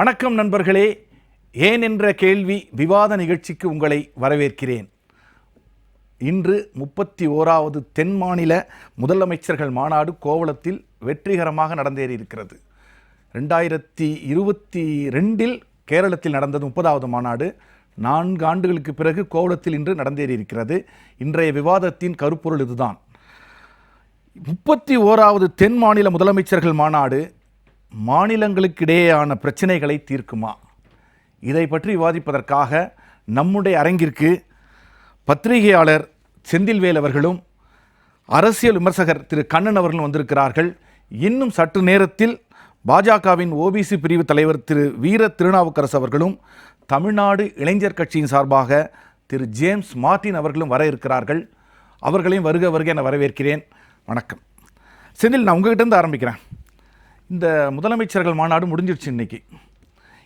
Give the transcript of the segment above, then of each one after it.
வணக்கம் நண்பர்களே, ஏன் என்ற கேள்வி விவாத நிகழ்ச்சிக்கு உங்களை வரவேற்கிறேன். இன்று 31வது தென் மாநில முதலமைச்சர்கள் மாநாடு கோவளத்தில் வெற்றிகரமாக நடந்தேறியிருக்கிறது. 2022 கேரளத்தில் நடந்தது 30வது மாநாடு. 4 ஆண்டுகளுக்கு பிறகு கோவளத்தில் இன்று நடந்தேறியிருக்கிறது. இன்றைய விவாதத்தின் கருப்பொருள் இதுதான். 31வது தென் மாநில முதலமைச்சர்கள் மாநாடு மாநிலங்களுக்கிடையேயான பிரச்சனைகளை தீர்க்குமா? இதை பற்றி விவாதிப்பதற்காக நம்முடைய அரங்கிற்கு பத்திரிகையாளர் செந்தில்வேல் அவர்களும் அரசியல் விமர்சகர் திரு கண்ணன் அவர்களும் வந்திருக்கிறார்கள். இன்னும் சற்று நேரத்தில் பாஜகவின் ஓபிசி பிரிவு தலைவர் திரு வீர திருநாவுக்கரசு அவர்களும் தமிழ்நாடு இளைஞர் கட்சியின் சார்பாக திரு ஜேம்ஸ் மார்ட்டின் அவர்களும் வர இருக்கிறார்கள். அவர்களையும் வருக வருக என வரவேற்கிறேன். வணக்கம். செந்தில், நான் உங்ககிட்ட ஆரம்பிக்கிறேன். இந்த முதலமைச்சர்கள் மாநாடு முடிஞ்சிடுச்சு இன்னைக்கு.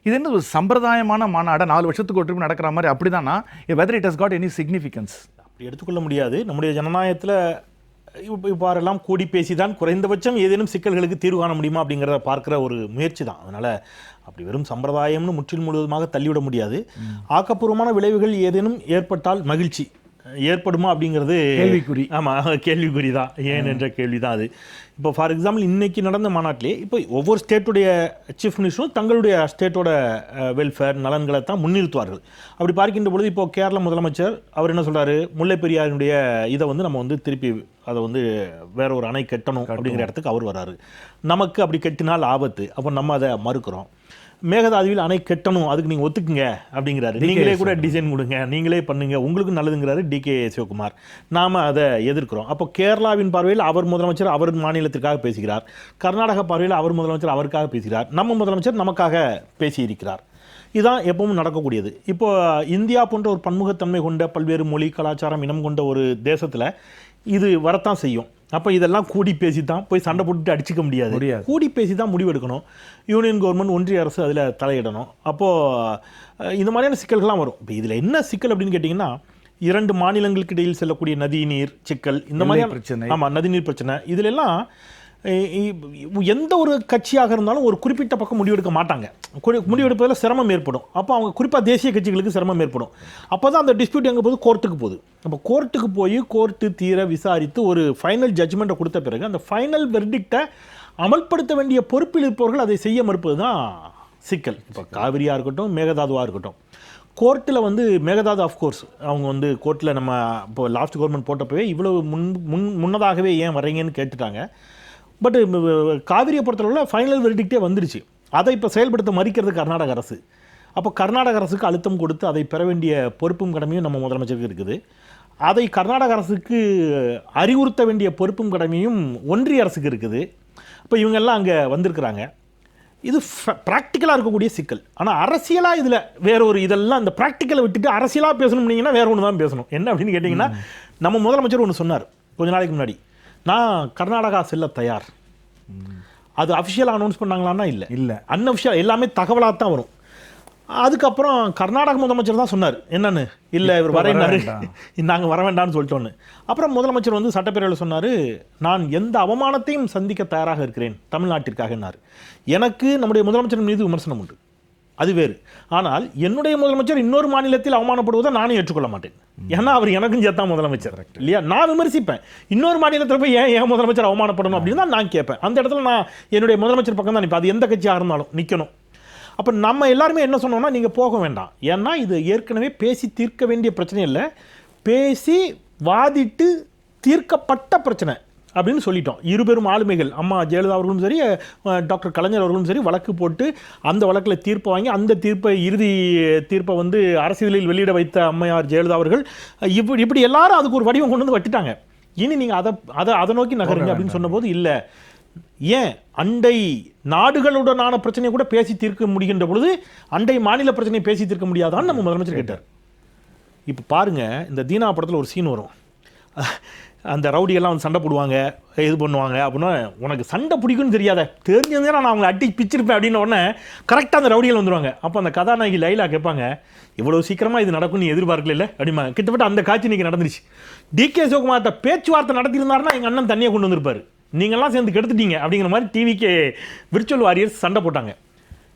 இது என்ன ஒரு சம்பிரதாயமான மாநாடை 4 வருஷத்துக்கு ஒரு ட்ரிப் நடக்கிற மாதிரி அப்படிதானா? Whether it has got any significance? அப்படி எடுத்துக்கொள்ள முடியாது. நம்முடைய ஜனநாயகத்தில் இவ்வாறெல்லாம் கூடி பேசி தான் குறைந்தபட்சம் ஏதேனும் சிக்கல்களுக்கு தீர்வு காண முடியுமா அப்படிங்கிறத பார்க்குற ஒரு முயற்சி தான். அதனால் அப்படி வெறும் சம்பிரதாயம்னு முற்றிலும் முழுவதுமாக தள்ளிவிட முடியாது. ஆக்கப்பூர்வமான விளைவுகள் ஏதேனும் ஏற்பட்டால் மகிழ்ச்சி. ஏற்படுமா அப்படிங்கிறது கேள்விக்குறி. ஆமாம், கேள்விக்குறி தான். ஏன் என்ற கேள்வி தான் அது. இப்போ ஃபார் எக்ஸாம்பிள் இன்றைக்கி நடந்த மாநாட்டிலே இப்போ ஒவ்வொரு ஸ்டேட்டுடைய சீஃப் மினிஸ்டரும் தங்களுடைய ஸ்டேட்டோட வெல்ஃபேர் நலன்களை தான் முன்னிறுத்துவார்கள். அப்படி பார்க்கின்ற பொழுது இப்போது கேரள முதலமைச்சர் அவர் என்ன சொல்கிறாரு, முல்லை பெரியாரினுடைய இதை நம்ம திருப்பி அதை வேற ஒரு அணை கட்டணும் அப்படிங்கிற இடத்துக்கு அவர் வராரு. நமக்கு அப்படி கட்டினால் ஆபத்து, அப்போ நம்ம அதை மறுக்கிறோம். மேகதாதுவில் அணை கட்டணும், அதுக்கு நீங்கள் ஒத்துக்குங்க அப்படிங்கிறாரு. நீங்களே கூட டிசைன் கொடுங்க, நீங்களே பண்ணுங்க, உங்களுக்கு நல்லதுங்கிறாரு டிகே சிவகுமார். நாம் அதை எதிர்க்கிறோம். அப்போ கேரளாவின் பார்வையில் அவர் முதலமைச்சர் அவர் மாநிலத்திற்காக பேசுகிறார். கர்நாடக பார்வையில் அவர் முதலமைச்சர் அவருக்காக பேசுகிறார். நம்ம முதலமைச்சர் நமக்காக பேசியிருக்கிறார். இதுதான் எப்பவும் நடக்கக்கூடியது. இப்போ இந்தியா போன்ற ஒரு பன்முகத்தன்மை கொண்ட பல்வேறு மொழி கலாச்சாரம் இனம் கொண்ட ஒரு தேசத்தில் இது வரத்தான் செய்யும். அப்போ இதெல்லாம் கூடி பேசி தான் போய் சண்டை போட்டுட்டு அடிச்சிக்க முடியாது. கூடி பேசி தான் முடிவெடுக்கணும். யூனியன் கவர்மெண்ட், ஒன்றிய அரசு அதில் தலையிடணும். அப்போது இந்த மாதிரியான சிக்கல்கள்லாம் வரும். இப்போ இதில் என்ன சிக்கல் அப்படின்னு கேட்டிங்கன்னா, 2 மாநிலங்களுக்கு இடையில் செல்லக்கூடிய நதிநீர் சிக்கல், இந்த மாதிரி பிரச்சனை. ஆமாம், நதிநீர் பிரச்சனை. இதிலெல்லாம் எந்த ஒரு கட்சியாக இருந்தாலும் ஒரு குறிப்பிட்ட பக்கம் முடிவெடுக்க மாட்டாங்க. முடிவெடுப்பதில் சிரமம் ஏற்படும். அப்போ அவங்க குறிப்பாக தேசிய கட்சிகளுக்கு சிரமம் ஏற்படும். அப்போ தான் அந்த டிஸ்பியூட் எங்கே போகுது, கோர்ட்டுக்கு போகுது. அப்போ கோர்ட்டுக்கு போய் கோர்ட்டு தீர விசாரித்து ஒரு ஃபைனல் ஜட்ஜ்மெண்ட்டை கொடுத்த பிறகு அந்த ஃபைனல் வெர்டிக்டை அமல்படுத்த வேண்டிய பொறுப்பில் இருப்பவர்கள் அதை செய்ய மறுப்பது தான் சிக்கல். இப்போ காவிரியாக இருக்கட்டும், மேகதாதுவாக இருக்கட்டும், கோர்ட்டில் மேகதாது ஆஃப்கோர்ஸ் அவங்க கோர்ட்டில் நம்ம இப்போ லாஸ்ட் கவர்மெண்ட் போட்டப்பவே இவ்வளவு முன்னதாகவே ஏன் வர்றீங்கன்னு கேட்டுட்டாங்க. பட் காவிரியை பொறுத்தளவில் ஃபைனல் வெர்டிக்டே வந்துருச்சு. அதை இப்போ செயல்படுத்த மறுக்கிறது கர்நாடக அரசு. அப்போ கர்நாடக அரசுக்கு அழுத்தம் கொடுத்து அதை பெற வேண்டிய பொறுப்பும் கடமையும் நம்ம முதலமைச்சருக்கு இருக்குது. அதை கர்நாடக அரசுக்கு அறிவுறுத்த வேண்டிய பொறுப்பும் கடமையும் ஒன்றிய அரசுக்கு இருக்குது. இப்போ இவங்கெல்லாம் அங்கே வந்திருக்கிறாங்க. இது ப்ராக்டிக்கலாக இருக்கக்கூடிய சிக்கல். ஆனால் அரசியலாக இதில் வேற ஒரு இதெல்லாம் இந்த ப்ராக்டிக்கலை விட்டுட்டு அரசியலாக பேசணும்னீங்கன்னா வேற ஒன்று தான் பேசணும். என்ன அப்படின்னு கேட்டிங்கன்னா, நம்ம முதலமைச்சர் ஒன்று சொன்னார் கொஞ்ச நாளைக்கு முன்னாடி, நான் கர்நாடகா செல்ல தயார். அது அஃபிஷியலாக அனௌன்ஸ் பண்ணாங்களான்னா இல்லை, அன்அஃபிஷியல் எல்லாமே தகவலாக தான் வரும். அதுக்கப்புறம் கர்நாடக முதலமைச்சர் தான் சொன்னார் என்னன்னு, இல்லை இவர் வரையினாரு, நாங்கள் வர வேண்டாம்னு சொல்லிட்டோன்னு. அப்புறம் முதலமைச்சர் சட்டப்பேரவையில் சொன்னார், நான் எந்த அவமானத்தையும் சந்திக்க தயாராக இருக்கிறேன் தமிழ்நாட்டிற்காகனார். எனக்கு நம்முடைய முதலமைச்சர் மீது விமர்சனம் உண்டு, அது வேறு. ஆனால் என்னுடைய முதலமைச்சர் இன்னொரு மாநிலத்தில் அவமானப்படுவதை நானும் ஏற்றுக்கொள்ள மாட்டேன். ஏன்னா அவர் எனக்கும் சேர்த்தா முதலமைச்சர் இல்லையா? நான் விமர்சிப்பேன், இன்னொரு மாநிலத்தில் போய் ஏன் முதலமைச்சர் அவமானப்படணும் அப்படின்னு தான் நான் கேட்பேன். அந்த இடத்துல நான் என்னுடைய முதலமைச்சர் பக்கம் தான் நிற்பேன். அது எந்த கட்சியாக இருந்தாலும் நிற்கணும். அப்போ நம்ம எல்லாருமே என்ன சொன்னோம்னா, நீங்கள் போக வேண்டாம், ஏன்னா இது ஏற்கனவே பேசி தீர்க்க வேண்டிய பிரச்சனை இல்லை, பேசி வாதிட்டு தீர்க்கப்பட்ட பிரச்சனை அப்படின்னு சொல்லிட்டோம். இருபெரும் ஆளுமைகள், அம்மா ஜெயலலிதா அவர்களும் சரி, டாக்டர் கலைஞர் அவர்களும் சரி, வழக்கு போட்டு அந்த வழக்கில் தீர்ப்பை வாங்கி அந்த இறுதி தீர்ப்பை அரசியலில் வெளியிட வைத்த அம்மையார் ஜெயலலிதா அவர்கள் இப்படி எல்லாரும் அதுக்கு ஒரு வடிவம் கொண்டு வட்டுட்டாங்க. இனி நீங்கள் அதை நோக்கி நகருங்க அப்படின்னு சொன்னபோது, இல்லை, ஏன் அண்டை நாடுகளுடனான பிரச்சனையை கூட பேசி தீர்க்க முடிகின்ற பொழுது அண்டை மாநில பிரச்சனையை பேசி தீர்க்க முடியாதான்னு நம்ம முதலமைச்சர் கேட்டார். இப்போ பாருங்க, இந்த தீனா படத்தில் ஒரு சீன் வரும். அந்த ரவுடியெல்லாம் சண்டை போடுவாங்க, இது பண்ணுவாங்க. அப்படின்னா உனக்கு சண்டை பிடிக்கும்னு தெரியாத, தெரிஞ்சதே நான் அவங்களை அட்டி பிச்சிருப்பேன் அப்படின்னு உடனே கரெக்டாக அந்த ரவுடிகள் வந்துடுவாங்க. அப்போ அந்த கதாநாயகி லைலா கேட்பாங்க, இவ்வளோ சீக்கிரமாக இது நடக்கும்னு எதிர்பார்க்கல அப்படிமா. கிட்டத்தட்ட அந்த காட்சி இன்றைக்கி நடந்துருச்சு. டிகே சிவகுமார்ட்ட பேச்சுவார்த்தை நடத்தியிருந்தாருன்னா எங்கள் அண்ணன் தண்ணியை கொண்டு வந்திருப்பார். நீங்கள்லாம் சேர்ந்து கெடுத்துட்டீங்க அப்படிங்கிற மாதிரி டிவிக்கு விர்ச்சுவல் வாரியர்ஸ் சண்டை போட்டாங்க.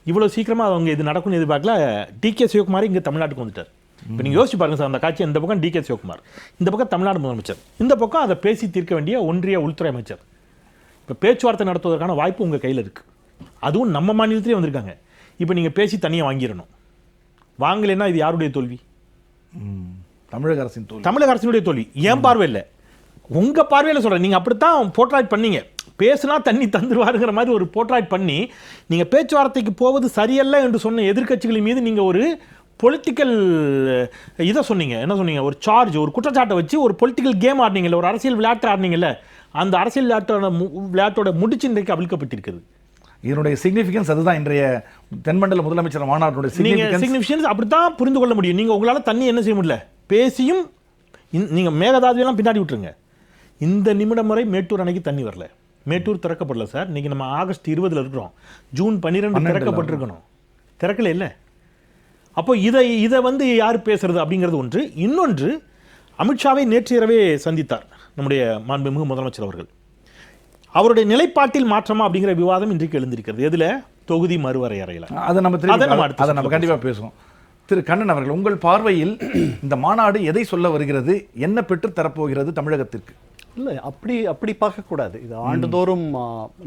இவ்வளோ சீக்கிரமாக அவங்க இது நடக்கும்னு எதிர்பார்க்கல. டிகே சிவகுமார் இங்கே தமிழ்நாட்டுக்கு வந்துட்டார். இப்போ நீங்கள் யோசிச்சு பாருங்க சார், அந்த காட்சி இந்த பக்கம் டிகே சிவகுமார், இந்த பக்கம் தமிழ்நாடு முதலமைச்சர், இந்த பக்கம் அதை பேசி தீர்க்க வேண்டிய ஒன்றிய உள்துறை அமைச்சர். இப்போ பேச்சுவார்த்தை நடத்துவதற்கான வாய்ப்பு உங்கள் கையில் இருக்குது. அதுவும் நம்ம மாநிலத்திலே வந்திருக்காங்க. இப்போ நீங்கள் பேசி தனியாக வாங்கிடணும். வாங்கலைன்னா இது யாருடைய தோல்வி? தமிழக அரசின் தோல்வி. தமிழக அரசினுடைய தோல்வி. ஏன் பார்வையில், உங்கள் பார்வையில் சொல்கிறேன். நீங்கள் அப்படித்தான் போர்ட்ராய்ட் பண்ணீங்க. பேசுனா தண்ணி தந்துருவாருங்கிற மாதிரி ஒரு போர்ட்ராய்ட் பண்ணி நீங்கள் பேச்சுவார்த்தைக்கு போவது சரியல்ல என்று சொன்ன எதிர்க்கட்சிகளின் மீது நீங்கள் ஒரு பொலிட்டிக்கல் இதை சொன்னீங்க. என்ன சொன்னீங்க? ஒரு சார்ஜ், ஒரு குற்றச்சாட்டை வச்சு ஒரு பொலிட்டிக்கல் கேம் ஆடினீங்கல்ல, ஒரு அரசியல் விளையாட்டு ஆடினீங்கல்ல. அந்த அரசியல் விளையாட்டோட முடிச்சு இன்றைக்கு அவிழ்க்கப்பட்டிருக்கிறது. இதனுடைய சிக்னிஃபிகன்ஸ் அதுதான். இன்றைய தென்மண்டல முதலமைச்சர் மாநாட்டினுடைய சிக்னிஃபிகன்ஸ் அப்படித்தான் புரிந்து கொள்ள முடியும். நீங்கள் உங்களால் தண்ணி என்ன செய்ய முடியல, பேசியும். நீங்கள் மேகதாதுவெல்லாம் பின்னாடி விட்டுருங்க. இந்த நிமிடம் வரை மேட்டூர் அணைக்கு தண்ணி வரல. மேட்டூர் திறக்கப்படல சார். இன்னைக்கு நம்ம ஆகஸ்ட் 20 இருக்கிறோம். ஜூன் 12 திறக்கப்பட்டிருக்கணும். திறக்கல இல்லை. அப்போ இதை வந்து யார் பேசுறது அப்படிங்கிறது ஒன்று. இன்னொன்று, அமித்ஷாவை நேற்று இரவே சந்தித்தார் நம்முடைய மாண்புமிகு முதலமைச்சர் அவர்கள். அவருடைய நிலைப்பாட்டில் மாற்றமா அப்படிங்கிற விவாதம் இன்றைக்கு எழுந்திருக்கிறது. எதுல? தொகுதி மறுவரையறையில். அதை நம்ம கண்டிப்பாக பேசுவோம். திரு கண்ணன் அவர்கள், உங்கள் பார்வையில் இந்த மாநாடு எதை சொல்ல வருகிறது? என்ன பெற்று தரப்போகிறது தமிழகத்திற்கு? இல்லை, அப்படி பார்க்கக்கூடாது. இது ஆண்டுதோறும்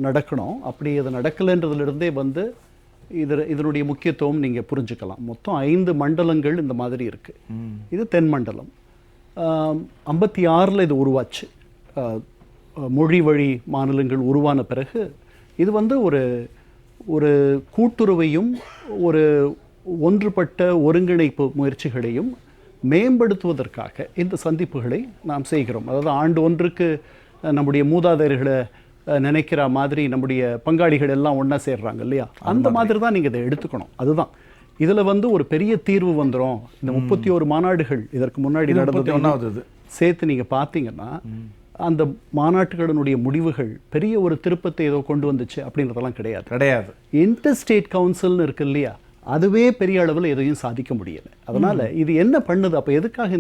நடக்கணும். அப்படி இது நடக்கலைன்றதுலேருந்தே வந்து இதனுடைய முக்கியத்துவம் நீங்கள் புரிஞ்சுக்கலாம். மொத்தம் 5 மண்டலங்கள் இந்த மாதிரி இருக்குது. இது தென் மண்டலம். 56 இது உருவாச்சு. மொழி வழி மாநிலங்கள் உருவான பிறகு இது வந்து ஒரு கூட்டுறவையும் ஒரு ஒன்றுபட்ட ஒருங்கிணைப்பு முயற்சிகளையும் மேம்படுத்துவதற்காக இந்த சந்திப்புகளை நாம் செய்கிறோம். அதாவது ஆண்டு ஒன்றுக்கு நம்முடைய மூதாதையர்களை நினைக்கிற மாதிரி நம்முடைய பங்காளிகள் எல்லாம் ஒன்றா சேர்றாங்க இல்லையா? அந்த மாதிரி தான் நீங்கள் இதை எடுத்துக்கணும். அதுதான் இதில் வந்து ஒரு பெரிய தீர்வு வந்துடும். இந்த 31 மாநாடுகள் இதற்கு முன்னாடி நடந்தது சேர்த்து நீங்கள் பார்த்தீங்கன்னா அந்த மாநாட்டுகளினுடைய முடிவுகள் பெரிய ஒரு திருப்பத்தை ஏதோ கொண்டு வந்துச்சு அப்படின்றதெல்லாம் கிடையாது. இன்டர் ஸ்டேட் கவுன்சில்னு இருக்கு இல்லையா, அதுவே பெரிய அளவில் எதையும் சாதிக்க முடியலை. அதனால இது என்ன பண்ணுது? அப்போ எதுக்காக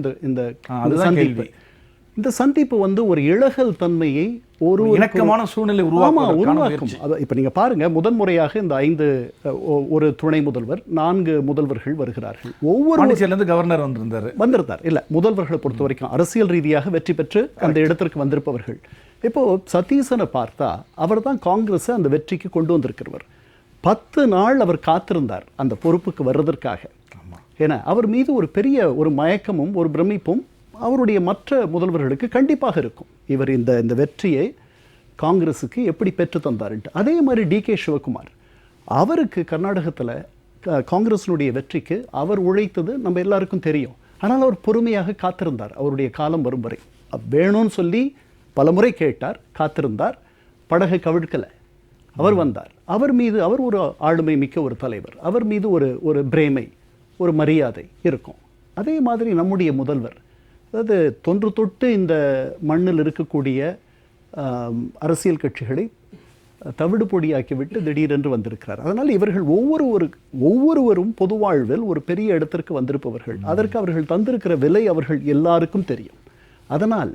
இந்த சந்திப்பு வந்து ஒரு இழகல் தன்மையை ஒரு இணக்கமான சூழ்நிலை உருவாக்கும். இப்போ நீங்கள் பாருங்க, முதன்முறையாக இந்த 5 ஒரு துணை முதல்வர் 4 முதல்வர்கள் வருகிறார்கள். ஒவ்வொரு கவர்னர் வந்திருந்தார். இல்லை, முதல்வர்களை பொறுத்த வரைக்கும் அரசியல் ரீதியாக வெற்றி பெற்று அந்த இடத்திற்கு வந்திருப்பவர்கள். இப்போ சதீசனை பார்த்தா அவர் தான் காங்கிரஸை அந்த வெற்றிக்கு கொண்டு வந்திருக்கிறவர். 10 நாள் அவர் காத்திருந்தார் அந்த பொறுப்புக்கு வர்றதற்காக. ஏன்னா அவர் மீது ஒரு பெரிய ஒரு மயக்கமும் ஒரு பிரமிப்பும் அவருடைய மற்ற முதல்வர்களுக்கு கண்டிப்பாக இருக்கும். இவர் இந்த வெற்றியை காங்கிரஸுக்கு எப்படி பெற்று தந்தார்ன்ட்டு. அதே மாதிரி டிகே சிவகுமார், அவருக்கு கர்நாடகத்தில் காங்கிரஸினுடைய வெற்றிக்கு அவர் உழைத்தது நம்ம எல்லாருக்கும் தெரியும். ஆனால் அவர் பொறுமையாக காத்திருந்தார். அவருடைய காலம் வரும் வரை வேணும்னு சொல்லி பலமுறை கேட்டார், காத்திருந்தார். படகை கவிழ்க்கலை. அவர் வந்தார். அவர் மீது அவர் ஒரு ஆளுமை மிக்க ஒரு தலைவர். அவர் மீது ஒரு பிரேமை, ஒரு மரியாதை இருக்கும். அதே மாதிரி நம்முடைய முதல்வர், அதாவது தொன்று தொட்டு இந்த மண்ணில் இருக்கக்கூடிய அரசியல் கட்சிகளை தவிடு பொடியாக்கிவிட்டு திடீரென்று வந்திருக்கிறார். அதனால் இவர்கள் ஒவ்வொருவரும் பொது வாழ்வில் ஒரு பெரிய இடத்திற்கு வந்திருப்பவர்கள். அதற்கு அவர்கள் தந்திருக்கிற விலை அவர்கள் எல்லாருக்கும் தெரியும். அதனால்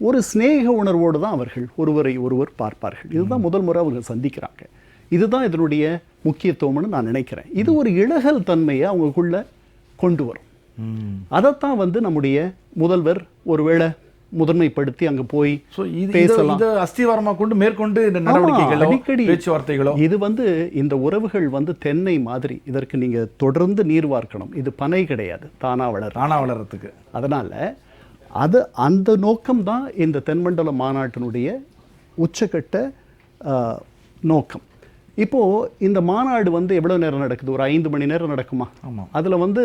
ஒரு ஸ்நேக உணர்வோடு தான் அவர்கள் ஒருவரை ஒருவர் பார்ப்பார்கள். இதுதான் முதல் முறை அவங்க சந்திக்கிறாங்க. இதுதான் இதனுடைய முக்கியத்துவம்னு நான் நினைக்கிறேன். இது ஒரு இழகல் தன்மையை அவங்களுக்குள்ள கொண்டு வரும். அதைத்தான் வந்து நம்முடைய முதல்வர் ஒருவேளை முதன்மைப்படுத்தி அங்க போய் பேசலாம். அஸ்திவாரமா கொண்டு மேற்கொண்டு இந்த நடவடிக்கைகளோ பேச்சுவார்த்தைகளோ இது வந்து இந்த உறவுகள் வந்து தென்னை மாதிரி. இதற்கு நீங்க தொடர்ந்து நீர் வார்க்கணும். இது பனை கிடையாது, தானா வளர்றதுக்கு. அதனால அந்த நோக்கம்தான் இந்த தென்மண்டல மாநாட்டினுடைய உச்சக்கட்ட நோக்கம். இப்போ இந்த மாநாடு வந்து எவ்வளவு நேரம் நடக்குது? ஒரு 5 மணி நேரம் நடக்குமா? அதுல வந்து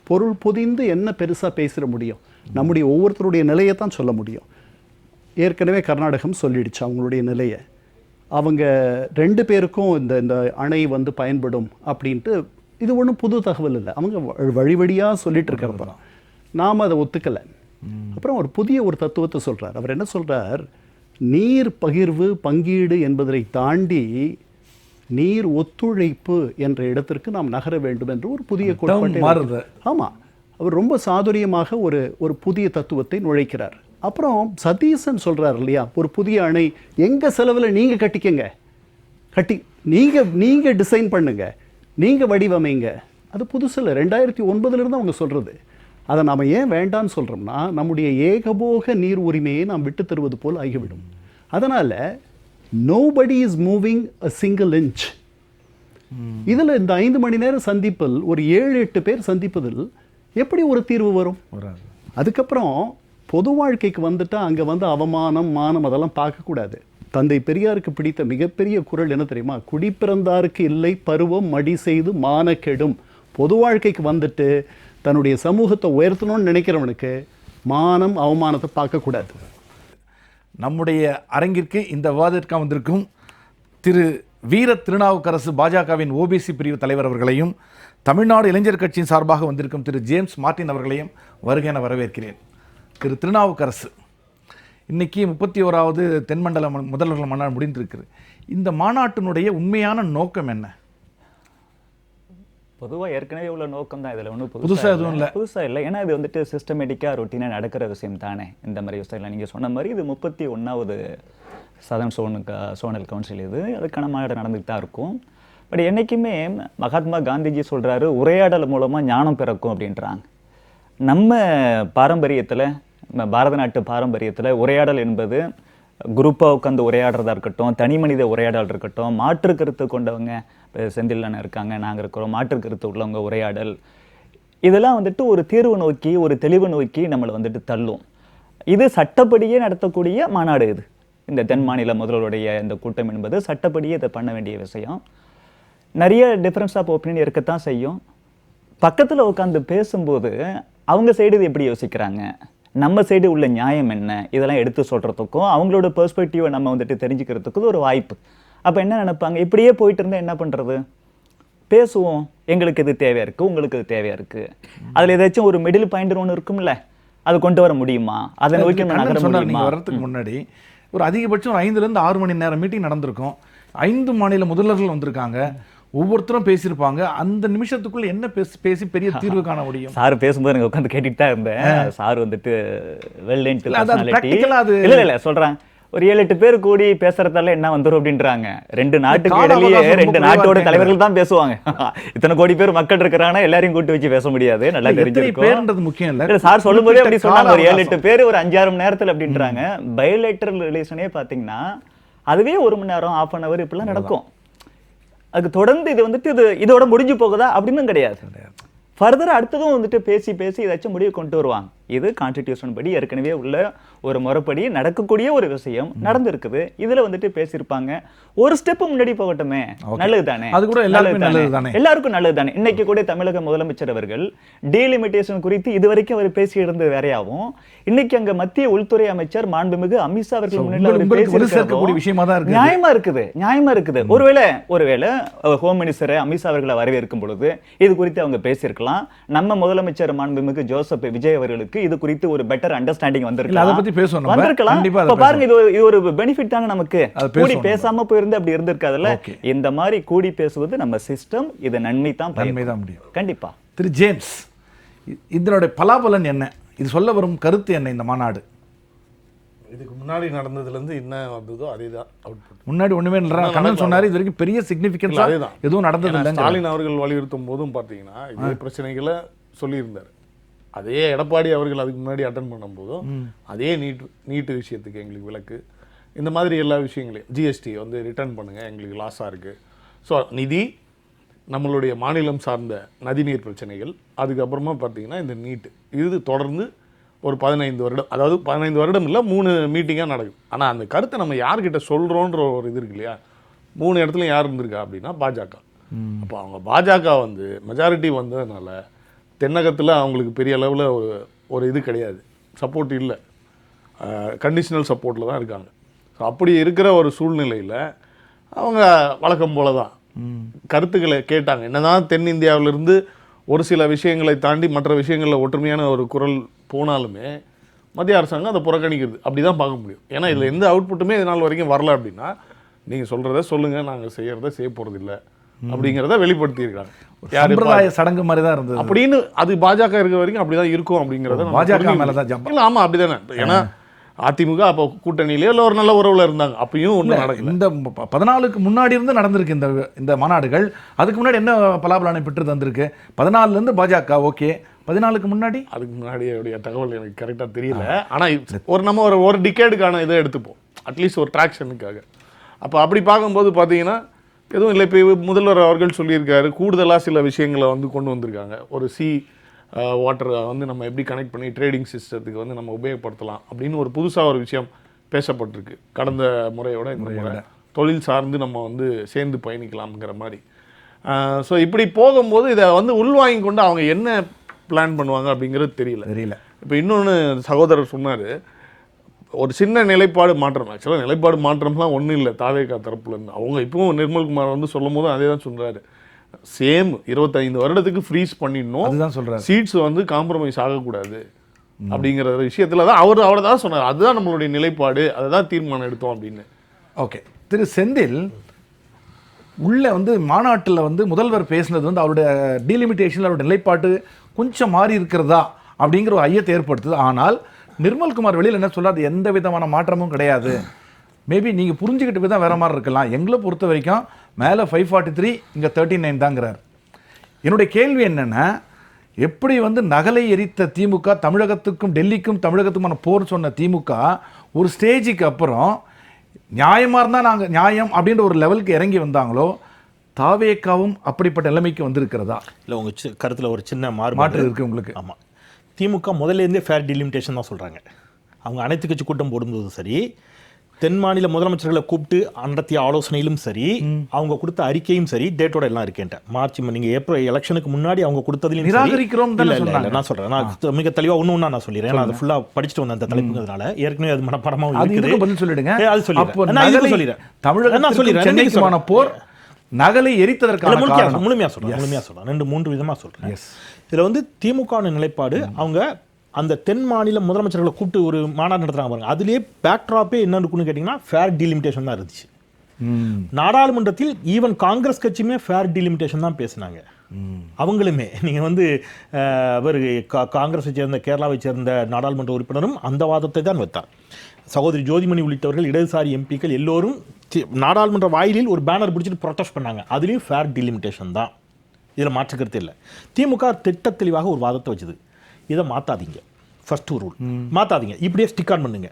பொருள் பொதிந்து என்ன பெருசாக பேசிட முடியும்? நம்முடைய ஒவ்வொருத்தருடைய நிலையை தான் சொல்ல முடியும். ஏற்கனவே கர்நாடகம் சொல்லிடுச்சு அவங்களுடைய நிலையை. அவங்க 2 பேருக்கும் இந்த அணை வந்து பயன்படும் அப்படின்ட்டு. இது ஒன்றும் புது தகவல் இல்லை. அவங்க வழிவழியாக சொல்லிட்டு இருக்கிறது தான். நாம் அதை ஒத்துக்கலை. அப்புறம் ஒரு புதிய ஒரு தத்துவத்தை சொல்கிறார். அவர் என்ன சொல்கிறார்? நீர் பகிர்வு பங்கீடு என்பதை தாண்டி நீர் ஒத்துழைப்பு என்ற இடத்திற்கு நாம் நகர வேண்டும் என்று ஒரு புதிய கோட்பாட்டை. ஆமாம், அவர் ரொம்ப சாதுரியமாக ஒரு புதிய தத்துவத்தை நுழைக்கிறார். அப்புறம் சதீசன் சொல்கிறார் இல்லையா, ஒரு புதிய அணை எங்கள் செலவில் நீங்கள் கட்டிக்கங்க, நீங்கள் டிசைன் பண்ணுங்க, நீங்கள் வடிவமைங்க. அது புதுசில் 2009 அவங்க சொல்கிறது. அதை நாம் ஏன் வேண்டான்னு சொல்கிறோம்னா, நம்முடைய ஏகபோக நீர் உரிமையை நாம் விட்டு தருவது போல் ஆகிவிடும். அதனால் nobody is moving a single inch. இதில் இந்த 5 மணி நேரம் சந்திப்பில் ஒரு 7-8 பேர் சந்திப்பதில் எப்படி ஒரு தீர்வு வரும்? அதுக்கப்புறம் பொது வாழ்க்கைக்கு வந்துட்டால் அங்கே வந்து அவமானம் மானம் அதெல்லாம் பார்க்கக்கூடாது. தந்தை பெரியாருக்கு பிடித்த மிகப்பெரிய குறள் என்ன தெரியுமா? குடிப்பிறந்தாருக்கு இல்லை பருவம் மடி செய்து மான கெடும். பொது வாழ்க்கைக்கு வந்துட்டு தன்னுடைய சமூகத்தை உயர்த்தணும்னு நினைக்கிறவனுக்கு மானம் அவமானத்தை பார்க்கக்கூடாது. நம்முடைய அரங்கிற்கு இந்த விவாதத்திற்காக வந்திருக்கும் திரு வீர திருநாவுக்கரசு பாஜகவின் ஓபிசி பிரிவு தலைவர் அவர்களையும், தமிழ்நாடு இளைஞர் கட்சியின் சார்பாக வந்திருக்கும் திரு ஜேம்ஸ் மார்ட்டின் அவர்களையும் வருக என வரவேற்கிறேன். திரு திருநாவுக்கரசு, இன்னைக்கு 31வது தென்மண்டல முதல்வர்கள் மாநாடு முடிந்திருக்குது. இந்த மாநாட்டினுடைய உண்மையான நோக்கம் என்ன? பொதுவாக ஏற்கனவே உள்ள நோக்கம் தான். இதில் ஒன்றும் புதுசாக எதுவும் இல்லை. புதுசாக இல்லை. ஏன்னா இது வந்துட்டு சிஸ்டமேட்டிக்காக ரொட்டீனாக நடக்கிற விஷயம் தானே. இந்த மாதிரி விஷயம்லாம் நீங்கள் சொன்ன மாதிரி இது 31வது சதர்ன் சோனல் கவுன்சில். இது அதுக்கான மாநாடு நடந்துகிட்டு தான் இருக்கும். பட் என்றைக்குமே மகாத்மா காந்திஜி சொல்கிறாரு, உரையாடல் மூலமாக ஞானம் பிறக்கும் அப்படின்றாங்க. நம்ம பாரம்பரியத்தில், பாரத நாட்டு பாரம்பரியத்தில் உரையாடல் என்பது குரூப்பாக உட்காந்து உரையாடுறதா இருக்கட்டும், தனி மனித உரையாடல் இருக்கட்டும், மாற்று கருத்து கொண்டவங்க செந்தில்ல இருக்காங்க, நாங்கள் இருக்கிறோம், மாற்று கருத்து உள்ளவங்க உரையாடல், இதெல்லாம் வந்துட்டு ஒரு தீர்வு நோக்கி ஒரு தெளிவு நோக்கி நம்மளை வந்துட்டு தள்ளும். இது சட்டப்படியே நடத்தக்கூடிய மாநாடு. இது இந்த தென் மாநில முதல்வருடைய இந்த கூட்டம் என்பது சட்டப்படியே இதை பண்ண வேண்டிய விஷயம். நிறைய டிஃப்ரென்ஸ் ஆஃப் ஒப்பீனியன் இருக்கத்தான் செய்யும். பக்கத்தில் உட்காந்து பேசும்போது அவங்க சைடு இது எப்படி யோசிக்கிறாங்க, நம்ம சைடு உள்ள நியாயம் என்ன, இதெல்லாம் எடுத்து சொல்கிறதுக்கும் அவங்களோட பெர்ஸ்பெக்டிவை நம்ம வந்துட்டு தெரிஞ்சுக்கிறதுக்கும் ஒரு வாய்ப்பு. அப்போ என்ன நினைப்பாங்க, இப்படியே போயிட்டு இருந்தால் என்ன பண்ணுறது, பேசுவோம், எங்களுக்கு இது தேவையாக இருக்குது, உங்களுக்கு இது தேவையாக இருக்குது, அதில் ஏதாச்சும் ஒரு மிடில் பாயிண்ட் ஒன்று இருக்கும்ல, அது கொண்டு வர முடியுமா, அதை நோக்கி நகர முடியுமா? வரதுக்கு முன்னாடி ஒரு அதிகபட்சம் ஒரு 5லேருந்து 6 மணி நேரம் மீட்டிங் நடந்திருக்கும். 5 மாநில முதல்வர்கள் வந்திருக்காங்க, ஒவ்வொருத்தரும் பேசியிருப்பாங்க. அந்த நிமிஷத்துக்குள்ள என்ன பேசி பெரிய தீர்வு காண முடியும்? சார் பேசும்போது எனக்கு உட்காந்து கேட்டுட்டு தான் இருந்தேன். சார் வந்துட்டு இல்ல சொல்றேன், ஒரு 7-8 பேர் கூடி பேசுறதால என்ன வந்துரும் அப்படின்றாங்க. 2 நாட்டுக்கு இடையிலேயே 2 நாட்டோட தலைவர்கள் தான் பேசுவாங்க. இத்தனை கோடி பேர் மக்கள் இருக்கிறாங்கன்னா எல்லாரையும் கூட்டி வச்சு பேச முடியாது. நல்லா தெரிஞ்சிருக்கும். முக்கியம் இல்ல, சார் சொல்லும் போதே அப்படி சொன்னாங்க, ஒரு 7-8 பேர் ஒரு 5-6 மணி நேரத்துல அப்படின்றாங்க. பயோலேட்டரல் ரிலேஷனே பாத்தீங்கன்னா அதுவே 1 மணி நேரம் 1/2 hour இப்படிலாம் நடக்கும். அதுக்கு தொடர்ந்து இது வந்துட்டு இதோட முடிஞ்சு போகுதா அப்படின்னு கிடையாது. ஃபர்தர் அடுத்ததும் வந்துட்டு பேசி ஏதாச்சும் முடிவு கொண்டு வருவாங்க. இது கான்ஸ்டிடியூஷன் படி ஏற்கனவே உள்ள ஒரு முறைப்படி நடக்கக்கூடிய ஒரு விஷயம் நடந்திருக்குது. இதுல வந்துட்டு பேசியிருப்பாங்க. ஒரு ஸ்டெப் முன்னாடி போகட்டுமே, நல்லது தானே, அது கூட எல்லாருக்கும் நல்லது தானே. இன்னைக்கு கூட தமிழக முதலமைச்சர் அவர்கள் டீலிமிட்டேஷன் குறித்து இதுவரைக்கும் அவர் பேசி இருந்தது வேறையாவும், இன்னைக்கு அங்க மத்திய உள்துறை அமைச்சர் மாண்புமிகு அமித்ஷா அவர்கள் நியாயமா இருக்குது. ஒருவேளை ஹோம் மினிஸ்டர் அமித்ஷா அவர்களை வரவேற்கும் பொழுது இது குறித்து அவங்க பேசியிருக்கலாம். நம்ம முதலமைச்சர் மாண்புமிகு ஜோசப் விஜய் அவர்களுக்கு இது குறித்து ஒரு பெட்டர் அண்டர்ஸ்டாண்டிங் வந்திருக்கலாம். பாருங்க, இது ஒரு பெனிஃபிட் தானே நமக்கு. கூடி பேசாம போயிருந்து அப்படி இருந்திருக்காதுல்ல. இந்த மாதிரி கூடி பேசுவது நம்ம சிஸ்டம், இது நன்மை தான் முடியும். கண்டிப்பா. திரு ஜேம்ஸ், இதனுடைய பலாபலன் என்ன? இது சொல்ல வரும் கருத்து என்ன? இந்த மாநாடு இதுக்கு முன்னாடி நடந்ததுலேருந்து என்ன வந்ததோ அதே தான் அவுட்புட். முன்னாடி ஒன்றுமே கண்ணன் சொன்னார், இது வரைக்கும் பெரிய சிக்னிஃபிகன்ஸ் அதே தான் எதுவும் நடந்தது இல்லை. ஸ்டாலின் அவர்கள் வலியுறுத்தும் போதும் பார்த்தீங்கன்னா இதே பிரச்சனைகளை சொல்லியிருந்தார். அதே எடப்பாடி அவர்கள் அதுக்கு முன்னாடி அட்டன் பண்ணும்போதும் அதே நீட்டு விஷயத்துக்கு எங்களுக்கு விலக்கு, இந்த மாதிரி எல்லா விஷயங்களையும், ஜிஎஸ்டி வந்து ரிட்டர்ன் பண்ணுங்கள், எங்களுக்கு லாஸாக இருக்குது. ஸோ நிதி, நம்மளுடைய மாநிலம் சார்ந்த நதிநீர் பிரச்சனைகள், அதுக்கப்புறமா பார்த்தீங்கன்னா இந்த நீட்டு, இது தொடர்ந்து ஒரு 15 வருடம், அதாவது 15 வருடம் இல்லை, 3 மீட்டிங்காக நடக்குது. ஆனால் அந்த கருத்தை நம்ம யார்கிட்ட சொல்கிறோன்ற ஒரு இது இருக்கு இல்லையா, 3 இடத்துல யார் இருந்திருக்கா அப்படின்னா பாஜக. அப்போ அவங்க பாஜக வந்து மெஜாரிட்டி வந்ததுனால தென்னகத்தில் அவங்களுக்கு பெரிய அளவில் ஒரு இது கிடையாது, சப்போர்ட் இல்லை, கண்டிஷனல் சப்போர்ட்டில் தான் இருக்காங்க. ஸோ அப்படி இருக்கிற ஒரு சூழ்நிலையில் அவங்க வழக்கம் போல தான் கருத்துக்களை கேட்டாங்க. என்னதான் தென்னிந்தியாவிலிருந்து ஒரு சில விஷயங்களை தாண்டி மற்ற விஷயங்களில் ஒற்றுமையான ஒரு குரல் போனாலுமே மத்திய அரசாங்கம் அதை புறக்கணிக்கிறது. அப்படி தான் பார்க்க முடியும். ஏன்னா இதில் எந்த அவுட்புட்டுமே இது நாள் வரைக்கும் வரல அப்படின்னா, நீங்கள் சொல்கிறத சொல்லுங்கள், நாங்கள் செய்கிறத செய்ய போகிறது இல்லை அப்படிங்கிறத வெளிப்படுத்தியிருக்காங்க. சம்பிரதாய சடங்கு மாதிரி தான் இருந்தது அப்படின்னு. அது பாஜக இருக்கிற வரைக்கும் அப்படி தான் இருக்கும் அப்படிங்கிறத பாஜக மேலே தான் ஜம்ப். இல்லை, ஆமாம், அப்படி தானே. ஏன்னா அதிமுக அப்போ கூட்டணியிலேயோ இல்லை ஒரு நல்ல உறவில் இருந்தாங்க, அப்பயும் ஒன்றும் நடக்கல. இந்த 14க்கு முன்னாடி இருந்து நடந்திருக்கு இந்த மாநாடுகள். அதுக்கு முன்னாடி என்ன பலாபலனை பெற்று தந்திருக்கு? 14லேருந்து பாஜக ஓகே, 14க்கு முன்னாடி அதுக்கு முன்னாடியுடைய தகவல் எனக்கு கரெக்டாக தெரியல. ஆனால் நம்ம ஒரு டிகேடுக்கான இதை எடுத்துப்போம், அட்லீஸ்ட் ஒரு ட்ராக்ஷனுக்காக. அப்போ அப்படி பார்க்கும்போது பார்த்தீங்கன்னா எதுவும் இல்லை. இப்போ முதல்வர் அவர்கள் சொல்லியிருக்காரு, கூடுதலாக சில விஷயங்களை கொண்டு வந்திருக்காங்க. ஒரு வாட்டரை நம்ம எப்படி கனெக்ட் பண்ணி ட்ரேடிங் சிஸ்டத்துக்கு நம்ம உபயோகப்படுத்தலாம் அப்படின்னு ஒரு புதுசாக ஒரு விஷயம் பேசப்பட்டிருக்கு. கடந்த முறையோட இந்த முறை தொழில் சார்ந்து நம்ம சேர்ந்து பயணிக்கலாம்ங்கிற மாதிரி. ஸோ இப்படி போகும்போது இதை உள்வாங்கி கொண்டு அவங்க என்ன பிளான் பண்ணுவாங்க அப்படிங்கிறது தெரியல. இப்போ இன்னொன்று சகோதரர் சொன்னார், ஒரு சின்ன நிலைப்பாடு மாற்றம். ஆக்சுவலாக நிலைப்பாடு மாற்றம்லாம் ஒன்றும் இல்லை தாவேகா தரப்புலேருந்து. அவங்க இப்போவும் நிர்மல்குமார் சொல்லும் போதும் அதே தான் சொல்கிறாரு, சேம் 25 வருடத்துக்கு ஃப்ரீஸ் பண்ணிடணும், அதுதான் சொல்கிறார். சீட்ஸ் காம்ப்ரமைஸ் ஆகக்கூடாது அப்படிங்கிற விஷயத்தில் தான் அவர் தான் சொன்னார். அதுதான் நம்மளுடைய நிலைப்பாடு, அதை தான் தீர்மானம் எடுத்தோம் அப்படின்னு. ஓகே, திரு செந்தில் உள்ளே மாநாட்டில் முதல்வர் பேசினது அவருடைய டீலிமிட்டேஷனில் அவருடைய நிலைப்பாட்டு கொஞ்சம் மாறி இருக்கிறதா அப்படிங்கிற ஒரு ஐயத்தை ஏற்படுத்துது. ஆனால் நிர்மல்குமார் வெளியில் என்ன சொல்றாரு, எந்த விதமான மாற்றமும் கிடையாது, மேபி நீங்கள் புரிஞ்சுக்கிட்ட விதம் வேற மாதிரி இருக்கலாம், எங்களை பொறுத்த வரைக்கும் மேலே 543 இங்கே 39 தாங்கிறார். என்னுடைய கேள்வி என்னென்னா, எப்படி நகலை எரித்த திமுக, தமிழகத்துக்கும் டெல்லிக்கும் தமிழகத்துக்குமான போர் சொன்ன திமுக ஒரு ஸ்டேஜுக்கு அப்புறம் நியாயமாக இருந்தால் நாங்கள் நியாயம் அப்படின்ற ஒரு லெவலுக்கு இறங்கி வந்தாங்களோ, தாவேக்காவும் அப்படிப்பட்ட நிலைமைக்கு வந்திருக்கிறதா? இல்லை, உங்கள் கருத்தில் ஒரு சின்ன மாற்று இருக்குது உங்களுக்கு? ஆமாம், திமுக முதல்லேருந்தே ஃபேர் டீலிமிட்டேஷன் தான் சொல்கிறாங்க. அவங்க அனைத்து கட்சி கூட்டம் போடும்போதும் சரி, தென் மாநில முதலமைச்சர்களை கூப்பிட்டு நடத்திய ஆலோசனையிலும் சரி, அவங்க கொடுத்த அறிக்கையும் சரி, டேட்டோட எல்லாம் இருக்கேன்ட்டேன். மார்ச் நீங்கள் ஏப்ரல் எலெக்ஷனுக்கு முன்னாடி அவங்க கொடுத்ததுலையும் நிராகரிக்கிறோம் நான் சொல்கிறேன். நான் மிக தெளிவாக ஒன்று நான் சொல்லிடுறேன். நான் அதை ஃபுல்லாக படிச்சுட்டு வந்தேன் அந்த தலைப்புங்கிறதுனால. ஏற்கனவே அது மனப்படமாக இருக்குது. பதில் சொல்லிடுங்க. அது சொல்லிடுறேன். தமிழக நான் சொல்லிடுறேன். சென்னைக்குமான போர் நகலை எரித்ததற்கான முழுமையாக சொல்கிறேன். 2-3 விதமாக சொல்கிறேன். இதில் திமுக நிலைப்பாடு, அவங்க அந்த தென் மாநில முதலமைச்சர்களை கூப்பிட்டு ஒரு மாநாடு நடத்துறாங்க பாருங்க, அதுலேயே பேக்ட்ராப்பே என்ன இருக்குன்னு கேட்டிங்கன்னா ஃபேர் டீலிமிட்டேஷன் தான் இருந்துச்சு. நாடாளுமன்றத்தில் ஈவன் காங்கிரஸ் கட்சியுமே ஃபேர் டீலிமிட்டேஷன் தான் பேசினாங்க. அவங்களுமே நீங்கள் காங்கிரஸை சேர்ந்த கேரளாவை சேர்ந்த நாடாளுமன்ற உறுப்பினரும் அந்த வாதத்தை தான் வைத்தார். சகோதரி ஜோதிமணி உள்ளிட்டவர்கள், இடதுசாரி எம்பிக்கள் எல்லோரும் நாடாளுமன்ற வாயிலில் ஒரு பேனர் பிடிச்சிட்டு ப்ரொட்டஸ்ட் பண்ணாங்க. அதுலேயும் ஃபேர் டீலிமிட்டேஷன் தான், இதில் மாற்றுக்கருத்து இல்லை. திமுக திட்ட தெளிவாக ஒரு வாதத்தை வச்சுது, இதை மாற்றாதீங்க, ஃபர்ஸ்ட் ரூல் மாற்றாதீங்க, இப்படியே ஸ்டிக் ஆன் பண்ணுங்க.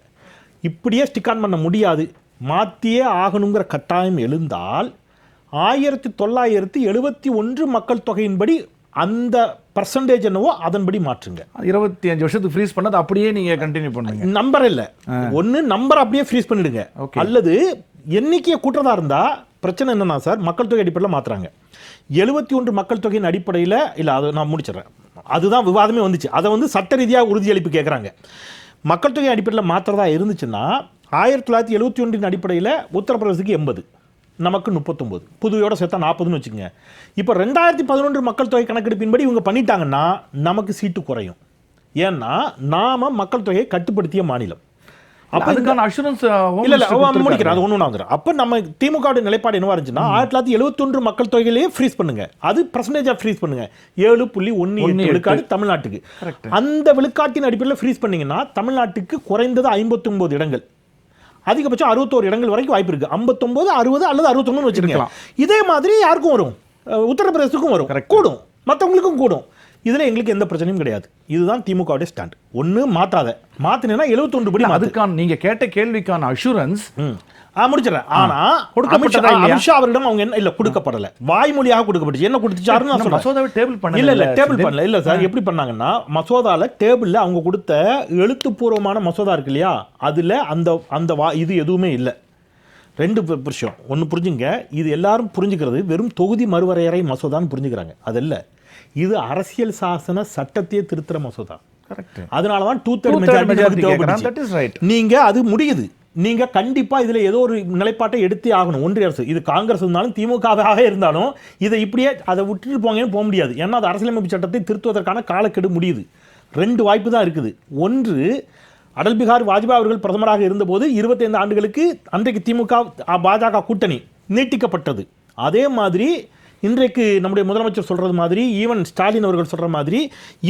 இப்படியே ஸ்டிக் ஆன் பண்ண முடியாது, மாற்றியே ஆகணுங்கிற கட்டாயம் எழுந்தால் 1971 மக்கள் தொகையின்படி அந்த பர்சன்டேஜ் என்னவோ அதன்படி மாற்றுங்க. 25 வருஷத்துக்கு ஃப்ரீஸ் பண்ணது அப்படியே நீங்கள் கண்டினியூ பண்ணுங்க. நம்பர் இல்லை, ஒன்று நம்பர் அப்படியே ஃப்ரீஸ் பண்ணிடுங்க, அல்லது எண்ணிக்கையை கூட்டுறதா இருந்தால் பிரச்சனை என்னன்னா சார், மக்கள் தொகை அடிப்படையில் மாற்றுறாங்க. 71 மக்கள் தொகையின் அடிப்படையில் இல்லை, அதை நான் முடிச்சிடறேன், அதுதான் விவாதமே வந்துச்சு. அதை சட்ட ரீதியாக உறுதியளிப்பு கேட்குறாங்க. மக்கள் தொகை அடிப்படையில் மாற்றுறதா இருந்துச்சுன்னா 1971 அடிப்படையில் உத்தரப்பிரதேசத்துக்கு 80, நமக்கு 39, புதுவையோட சேர்த்தா 40ன்னு வச்சுக்கோங்க. இப்போ 2011 மக்கள் தொகை கணக்கெடுப்பின்படி இவங்க பண்ணிட்டாங்கன்னா நமக்கு சீட்டு குறையும். ஏன்னா நாம மக்கள் தொகையை கட்டுப்படுத்திய மாநிலம். அப்போ அதுக்கான அஷூரன்ஸ் முடிக்கிறேன், அது ஒன்று வந்துடும். அப்போ நம்ம திமுக நிலைப்பாடு என்னவா இருந்துச்சுன்னா 1971 மக்கள் தொகையிலேயே ஃப்ரீஸ் பண்ணுங்க, அது பர்சன்டேஜாக ஃப்ரீஸ் பண்ணுங்க, 7.18 விழுக்காடு தமிழ்நாட்டுக்கு. அந்த விழுக்காட்டின் அடிப்படையில் ஃப்ரீஸ் பண்ணீங்கன்னா தமிழ்நாட்டுக்கு குறைந்தது 59 இடங்கள், அதிகபட்சம் 61 இடங்கள் வரைக்கும் வாய்ப்பு இருக்கு. 59, 60 அல்லது 61 வச்சுருக்கலாம். இதே மாதிரி யாருக்கும் வரும், உத்தரப்பிரதேசத்துக்கும் வரும், கூடும், மற்றவங்களுக்கும் கூடும். இதில் எங்களுக்கு எந்த பிரச்சனையும் கிடையாது. இதுதான் திமுகவுடைய ஸ்டாண்ட். ஒன்று மாற்றாத, மாற்றினா 71 படி. அதுக்கான நீங்கள் கேட்ட கேள்விக்கான அஷூரன்ஸ் முடிச்சிடறேன். ஆனா அமித்ஷா அவரிடம் அவங்க என்ன இல்ல கொடுக்கப்படல, வாய்மொழியாக கொடுக்கப்பட்டுச்சு. என்ன கொடுத்துச்சாருன்னு நான் சொல்றேன். மசோதாவை டேபிள் பண்ணல. இல்ல டேபிள் பண்ணல. இல்ல சார், எப்படி பண்ணாங்கன்னா மசோதால டேபிள்ல அவங்க கொடுத்த எழுத்துப்பூர்வமான மசோதா இருக்கு இல்லையா, அதுல அந்த இது எதுவுமே இல்லை. 2 விஷயம் ஒன்று புரிஞ்சுங்க, இது எல்லாரும் புரிஞ்சுக்கிறது வெறும் தொகுதி மறுவரையறை மசோதான்னு புரிஞ்சுக்கிறாங்க. அது இல்லை, இது அரசியல் சாசன சட்டத்தையே திருத்துற மசோதா. அதனாலதான் 2/3 மெஜாரிட்டி. நீங்க அது முடியுது, நீங்க கண்டிப்பா இதுல ஏதோ ஒரு நிலைப்பாட்டை எடுத்தே ஆகணும். ஒன்றிய அரசு, இது காங்கிரஸ் இருந்தாலும் திமுகவாக இருந்தாலும் இதை இப்படியே அதை விட்டுட்டு போங்கன்னு போக முடியாது. ஏன்னா அது அரசியலமைப்பு சட்டத்தை திருத்துவதற்கான காலக்கெடு முடியுது. 2 வாய்ப்பு தான் இருக்குது. ஒன்று, அடல் பிகாரி வாஜ்பாய் அவர்கள் பிரதமராக இருந்தபோது 25 ஆண்டுகளுக்கு அன்றைக்கு திமுக பாஜக கூட்டணி நீட்டிக்கப்பட்டது. அதே மாதிரி இன்றைக்கு நம்முடைய முதலமைச்சர் சொல்றது மாதிரி, ஈவன் ஸ்டாலின் அவர்கள் சொல்ற மாதிரி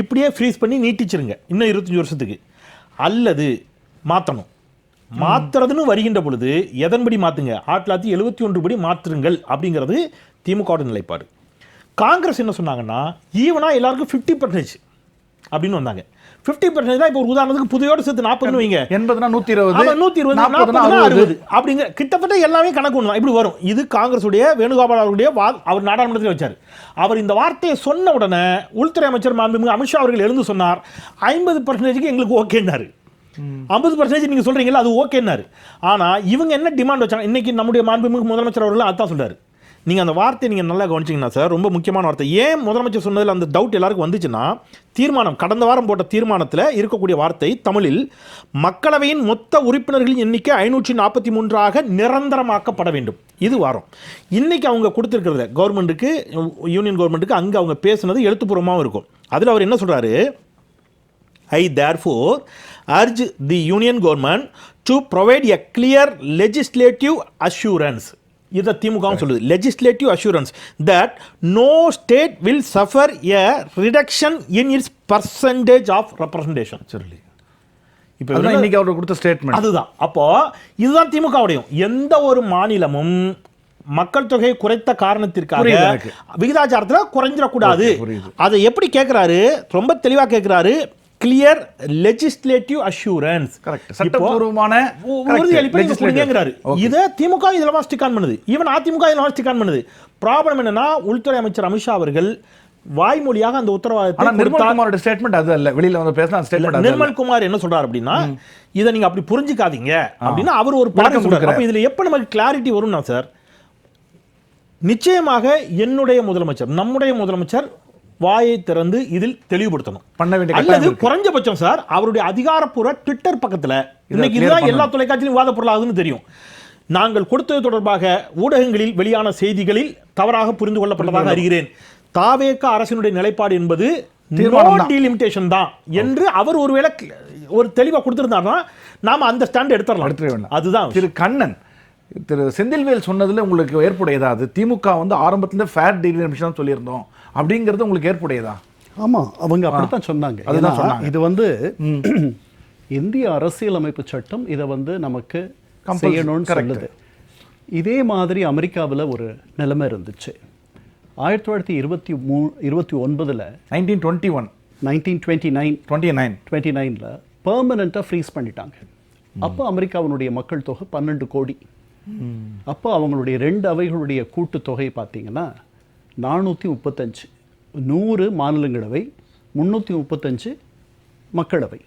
இப்படியே ஃப்ரீஸ் பண்ணி நீட்டிச்சிருங்க இன்னும் 25 வருஷத்துக்கு. அல்லது மாற்றணும், மாத்துறதுன்னு வருகின்ற பொழுது எதன்படி மாத்துங்க, 1971 படி மாற்றுங்கள் அப்படிங்கிறது திமுக நிலைப்பாடு. காங்கிரஸ் என்ன சொன்னாங்கன்னா ஈவனா எல்லாருக்கும் 50% அப்படின்னு வந்தாங்க. 50% தான் இப்போ ஒரு உதாரணத்துக்கு புதையோடு சேர்த்து 40 வைங்க, 80 120 40 அப்படிங்கிற கிட்டத்தட்ட எல்லாமே கணக்கு ஒன்று இப்படி வரும். இது காங்கிரஸுடைய வேணுகோபால் அவருடைய அவர் நாடாளுமன்றத்தில் வச்சார். அவர் இந்த வார்த்தையை சொன்ன உடனே உள்துறை அமைச்சர் மாண்புமிகு அமித்ஷா அவர்கள் எழுந்து சொன்னார் 50% எங்களுக்கு ஓகேன்னாரு. 50% நீங்க சொல்றீங்களா அது ஓகேன்னாரு. ஆனா இவங்க என்ன டிமாண்ட் வச்சாங்க, இன்னைக்கு நம்முடைய மாண்புமிகு முதலமைச்சர் அவர்கள் அதான் சொல்றாரு. நீங்க அந்த வார்த்தையை நீங்க நல்லா கவனிச்சீங்கன்னா சார் ரொம்ப முக்கியமான வார்த்தை. ஏன் முதலமைச்சர் சொன்னதில் அந்த டவுட் எல்லாருக்கும் வந்துச்சுன்னா, தீர்மானம் கடந்த வாரம் போட்ட தீர்மானத்தில் இருக்கக்கூடிய வார்த்தை தமிழில் மக்களவையின் மொத்த உறுப்பினர்களின் எண்ணிக்கை 543 நிரந்தரமாக்கப்பட வேண்டும். இது வாரம். இன்னைக்கு அவங்க கொடுத்துருக்கிறத கவர்மெண்ட்டுக்கு, யூனியன் கவர்மெண்ட்டுக்கு அங்கே அவங்க பேசுனது எழுத்துப்பூர்வமாகவும் இருக்கும். அதில் அவர் என்ன சொல்றாரு, I therefore urge the union government to provide a clear legislative assurance. இதை திமுகவும் சொல்லுது, legislative assurance that no state will suffer a reduction in its percentage of representation. சொல்லி இப்போ இன்னைக்கு அவர் கொடுத்த ஸ்டேட்மெண்ட் அதுதான். அப்போ இதுதான் திமுகவுடையும், எந்த ஒரு மாநிலமும் மக்கள் தொகை குறைத்த காரணத்திற்காக விகிதாச்சாரத்தில் குறைஞ்சிடக்கூடாது. அதை எப்படி கேட்கிறாரு, ரொம்ப தெளிவாக கேட்கிறாரு, கிளியர் லெஜிஸ்லேட்டிவ் அஷூரன்ஸ், சட்டபூர்வமான உறுதியளிப்புங்கிறாரு. இதை திமுக இதுல ஸ்டிக் ஆன் பண்ணுது, ஈவன் அதிமுக இதுல ஸ்டிக் ஆன் பண்ணுது. ப்ராப்ளம் என்னன்னா உள்துறை அமைச்சர் அமித்ஷா அவர்கள் வாய்மொழியாக அந்த உத்தரவாதத்தை நிர்மல்குமாரோட ஸ்டேட்மெண்ட் அது அல்ல, வெளியில வந்து பேசினா ஸ்டேட்மெண்ட். நிர்மல்குமார் என்ன சொல்றாரு அப்படின்னா, இதை நீங்க அப்படி புரிஞ்சுக்காதீங்க அப்படின்னா அவர் ஒரு பழக்கம் சொல்றாரு. அப்ப இதுல எப்ப நமக்கு கிளாரிட்டி வரும்னா சார், நிச்சயமாக என்னுடைய முதலமைச்சர், நம்முடைய முதலமைச்சர் வாயை திறந்து இதில் தெளிவுபடுத்தணும் பண்ண வேண்டிய, அல்லது குறைஞ்சபட்சம் சார் அவருடைய அதிகாரப்பூர்வ ட்விட்டர் பக்கத்துல இன்னைக்கு இதுதான் எல்லா தொலைக்காட்சியிலும் விவாத பொருளாகுதுன்னு தெரியும். நாங்கள் கொடுத்தது தொடர்பாக ஊடகங்களில் வெளியான செய்திகளில் தவறாக புரிந்து கொள்ளப்பட்டதாக அறிகிறேன். தாவேக அரசினுடைய நிலைப்பாடு என்பது டீலிமிட்டேஷன் தான் என்று அவர் ஒருவேளை ஒரு தெளிவா கொடுத்திருந்தாருன்னா நாம அந்த ஸ்டாண்ட் எடுத்துடலாம். அதுதான் திரு கண்ணன், திரு செந்தில்வேல் சொன்னதுல உங்களுக்கு ஏற்புடையதா? அது திமுக வந்து ஆரம்பத்துல ஃபேர் டீலிமிட்டேஷன் சொல்லியிருந்தோம் அப்படிங்கிறது உங்களுக்கு ஏற்புடையதா? ஆமா, அவங்க அப்படித்தான் சொன்னாங்க. அதுதான் சொன்னாங்க. இது வந்து இந்திய அரசியலமைப்பு சட்டம் இதை வந்து நமக்கு செய்யணும்னு சொல்லுது. இதே மாதிரி அமெரிக்காவில் ஒரு நிலைமை இருந்துச்சு. 1929 1929 பெர்மனண்ட்டாக ஃப்ரீஸ் பண்ணிட்டாங்க. அப்போ அமெரிக்காவினுடைய மக்கள் தொகை 12 கோடி. அப்போ அவங்களுடைய 2 அவைகளுடைய கூட்டு தொகை பார்த்தீங்கன்னா 435, 100 மாநிலங்களவை, 335 மக்களவை.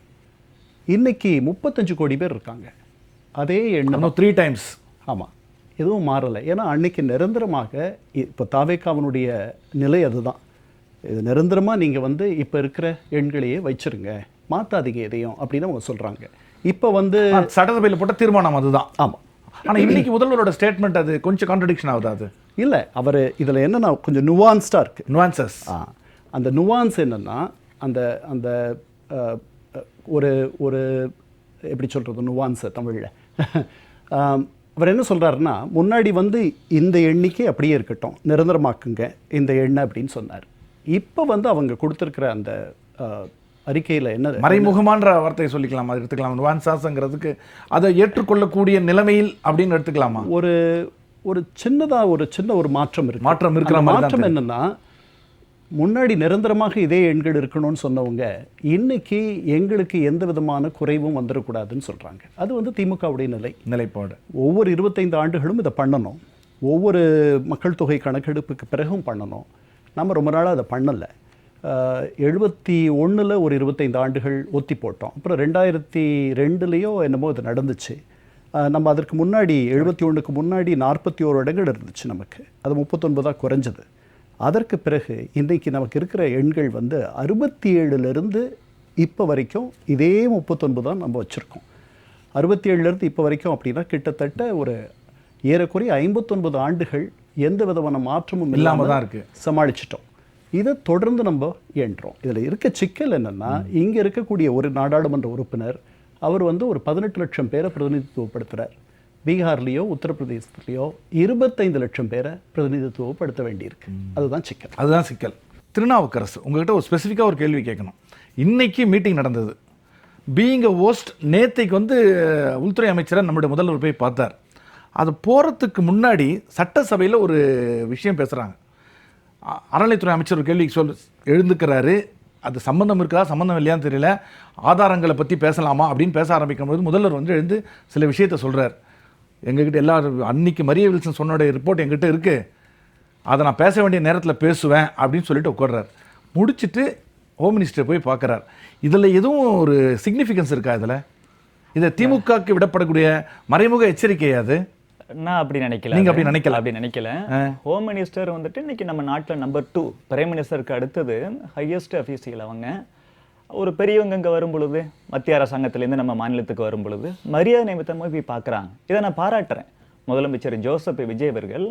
இன்னைக்கு 35 கோடி பேர் இருக்காங்க. அதே எண்ணம் 3 டைம்ஸ். ஆமாம், எதுவும் மாறலை. ஏன்னா அன்னைக்கு நிரந்தரமாக இப்போ தாவேக்காவினுடைய நிலை அதுதான். இது நிரந்தரமாக நீங்கள் வந்து இப்போ இருக்கிற எண்களையே வச்சிருங்க, மாற்றாதீங்க எதையும் அப்படின்னு அவங்க சொல்கிறாங்க. இப்போ வந்து சட்டசபையில் போட்ட தீர்மானம் அதுதான். ஆமாம். ஆனால் இன்னைக்கு முதல்வரோட ஸ்டேட்மெண்ட் அது கொஞ்சம் கான்ட்ரடிக்ஷன் ஆகுது. அது இல்லை, அவர் இதில் என்னென்னா கொஞ்சம் நுவான்ஸ்டாக இருக்குது. நுவான்சஸ். அந்த நுவான்ஸ் என்னென்னா அந்த அந்த ஒரு ஒரு எப்படி சொல்கிறது நுவான்ஸை தமிழில் அவர் என்ன சொல்கிறாருன்னா, முன்னாடி வந்து இந்த எண்ணிக்கை அப்படியே இருக்கட்டும், நிரந்தரமாக்குங்க இந்த எண்ணை அப்படின்னு சொன்னார். இப்போ வந்து அவங்க கொடுத்துருக்கிற அந்த அறிக்கையில் என்ன மறைமுகமான வார்த்தையை சொல்லிக்கலாம், அது எடுத்துக்கலாம். நுவான்சாஸ்ங்கிறதுக்கு அதை ஏற்றுக்கொள்ளக்கூடிய நிலைமையில் அப்படின்னு எடுத்துக்கலாமா? ஒரு ஒரு சின்னதாக ஒரு சின்ன ஒரு மாற்றம் இருக்கு. மாற்றம் இருக்கிற மாற்றம் என்னன்னா, முன்னாடி நிரந்தரமாக இதே எண்கள் இருக்கணும்னு சொன்னவங்க இன்னைக்கு எங்களுக்கு எந்த விதமான குறைவும் வந்துடக்கூடாதுன்னு சொல்கிறாங்க. அது வந்து திமுகவுடைய நிலைப்பாடு. ஒவ்வொரு 25 ஆண்டுகளும் இதை பண்ணணும், ஒவ்வொரு மக்கள் தொகை கணக்கெடுப்புக்கு பிறகும் பண்ணணும். நம்ம ரொம்ப நாளாக அதை பண்ணலை. 71 ஒரு 25 ஆண்டுகள் ஒத்தி போட்டோம். அப்புறம் 2002 என்னமோ இது நடந்துச்சு. நம்ம அதற்கு முன்னாடி 71க்கு முன்னாடி 41 இடங்கள் இருந்துச்சு நமக்கு, அது 39 குறைஞ்சது. அதற்கு பிறகு இன்றைக்கு நமக்கு இருக்கிற எண்கள் வந்து 67லேருந்து இப்போ வரைக்கும் இதே 39 தான் நம்ம வச்சுருக்கோம். 67லேருந்து இப்போ வரைக்கும் அப்படின்னா கிட்டத்தட்ட ஒரு ஏறக்குறைய 59 ஆண்டுகள் எந்த விதமான மாற்றமும் இல்லாமல் தான் இருக்குது, சமாளிச்சிட்டோம். இதை தொடர்ந்து நம்ம ஏன்றோம். இதில் இருக்க சிக்கல் என்னென்னா, இங்கே இருக்கக்கூடிய ஒரு நாடாளுமன்ற உறுப்பினர் அவர் வந்து ஒரு 18 லட்சம் பேரை பிரதிநிதித்துவப்படுத்துகிறார். பீகார்லேயோ உத்தரப்பிரதேசத்துலேயோ 25 லட்சம் பேரை பிரதிநிதித்துவப்படுத்த வேண்டியிருக்கு. அதுதான் சிக்கல். அதுதான் சிக்கல். திருநாவுக்கரசு, உங்கள்கிட்ட ஒரு ஸ்பெசிஃபிக்காக ஒரு கேள்வி கேட்கணும். இன்னைக்கு மீட்டிங் நடந்தது. பீயிங் அ ஹோஸ்ட் நேத்தைக்கு வந்து உள்துறை அமைச்சரை நம்முடைய முதல்வர் போய் பார்த்தார். அது போகிறதுக்கு முன்னாடி சட்டசபையில் ஒரு விஷயம் பேசுகிறாங்க. அறநிலைத்துறை அமைச்சர் ஒரு கேள்விக்கு எழுந்துக்கிறாரு. அது சம்பந்தம் இருக்கா சம்பந்தம் இல்லையான்னு தெரியல, ஆதாரங்களை பற்றி பேசலாமா அப்படின்னு பேச ஆரம்பிக்கும் போது முதல்வர் வந்து எழுந்து சில விஷயத்த சொல்கிறார். எங்ககிட்ட அன்னைக்கு மரிய வில்சன் சொன்னோட ரிப்போர்ட் எங்கிட்ட இருக்குது, அதை நான் பேச வேண்டிய நேரத்தில் பேசுவேன் அப்படின்னு சொல்லிட்டு உட்கார்றார். முடிச்சுட்டு ஹோம் மினிஸ்டர் போய் பார்க்குறார். இதில் எதுவும் ஒரு சிக்னிஃபிகன்ஸ் இருக்கா? இதில் இதை திமுகவுக்கு விடப்படக்கூடிய மறைமுக எச்சரிக்கை அது? நான் அப்படி நினைக்கல. நீங்க அப்படி நினைக்கல? அப்படி நினைக்கல. ஹோம் மினிஸ்டர் வந்துட்டு இன்னைக்கு நம்ம நாட்டில் நம்பர் 2 பிரைம் மினிஸ்டருக்கு அடுத்தது ஹையஸ்ட் அஃபீஷியல். அவங்க ஒரு பெரியவங்க இங்கே வரும் பொழுது, மத்திய அரசாங்கத்திலேருந்து நம்ம மாநிலத்துக்கு வரும் பொழுது மரியாதை நிமித்தமாக போய் பார்க்குறாங்க. இதை நான் பாராட்டுறேன். முதலமைச்சர் ஜோசப் விஜய் அவர்கள்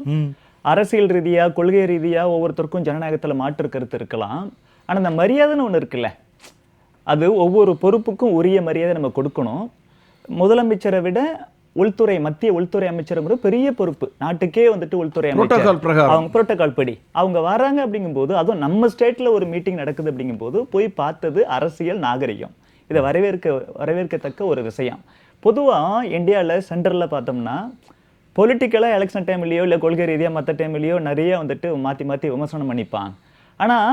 அரசியல் ரீதியாக கொள்கை ரீதியாக ஒவ்வொருத்தருக்கும் ஜனநாயகத்தில் மாற்று கருத்து இருக்கலாம். ஆனால் அந்த மரியாதைன்னு ஒன்று இருக்குல்ல, அது ஒவ்வொரு பொறுப்புக்கும் உரிய மரியாதை நம்ம கொடுக்கணும். முதலமைச்சரை விட மத்திய உள்துறை அமைச்சர் பெரிய பொறுப்பு, நாட்டுக்கே வந்துட்டு உள்துறை அமைச்சர். அவங்க புரோட்டோகால் படி அவங்க வராங்க அப்படிங்கும்போது, அதுவும் நம்ம ஸ்டேட்ல ஒரு மீட்டிங் நடக்குது அப்படிங்கும்போது போய் பார்த்தது அரசியல் நாகரிகம். இதை வரவேற்கத்தக்க ஒரு விஷயம். பொதுவா இந்தியாவில் சென்ட்ரலில் பார்த்தோம்னா பொலிட்டிக்கலாக எலெக்ஷன் டைம்லையோ இல்லை கொள்கை ரீதியாக மற்ற டைம்லையோ நிறைய வந்துட்டு மாற்றி விமர்சனம் பண்ணிப்பாங்க. ஆனால்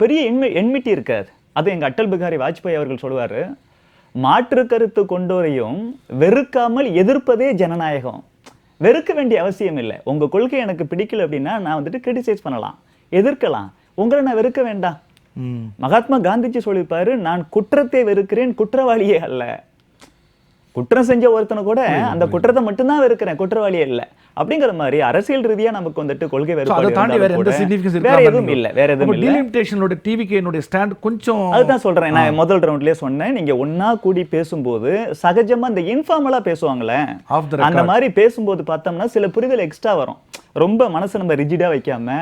பெரிய என்மிட்டி இருக்காது. அது எங்கள் அட்டல் பிகாரி வாஜ்பாய் அவர்கள் சொல்லுவார், மாற்று கருத்து கொண்டோரையும் வெறுக்காமல் எதிர்ப்பதே ஜனநாயகம். வெறுக்க வேண்டிய அவசியம் இல்லை. உங்க கொள்கை எனக்கு பிடிக்கல அப்படின்னா நான் வந்துட்டு கிரிட்டிசைஸ் பண்ணலாம், எதிர்க்கலாம். உங்களை நான் வெறுக்க வேண்டாம். மகாத்மா காந்திஜி சொல்லியிருப்பாரு, நான் குற்றத்தை வெறுக்கிறேன், குற்றவாளியே அல்ல. குற்றம் செஞ்ச ஒருத்தனை கூட அந்த குற்றத்தை மட்டும்தான் வெறுக்கிறேன், குற்றவாளியே இல்லை. அப்படிங்கிற மாதிரி அரசியல் ரீதியா நமக்கு வந்துட்டு கொள்கை வேற எதுவும் இல்லை. வேற எதுவும் இல்லை. அதுதான் சொல்றேன். நான் முதல் ரவுண்ட்லயே சொன்னேன், நீங்க ஒன்னா கூடி பேசும்போது சகஜமா இந்த இன்ஃபார்மலா பேசுவாங்களே, அந்த மாதிரி பேசும்போது பார்த்தோம்னா சில புரிதல் எக்ஸ்ட்ரா வரும். ரொம்ப மனசை நம்ம ரிஜிடா வைக்காம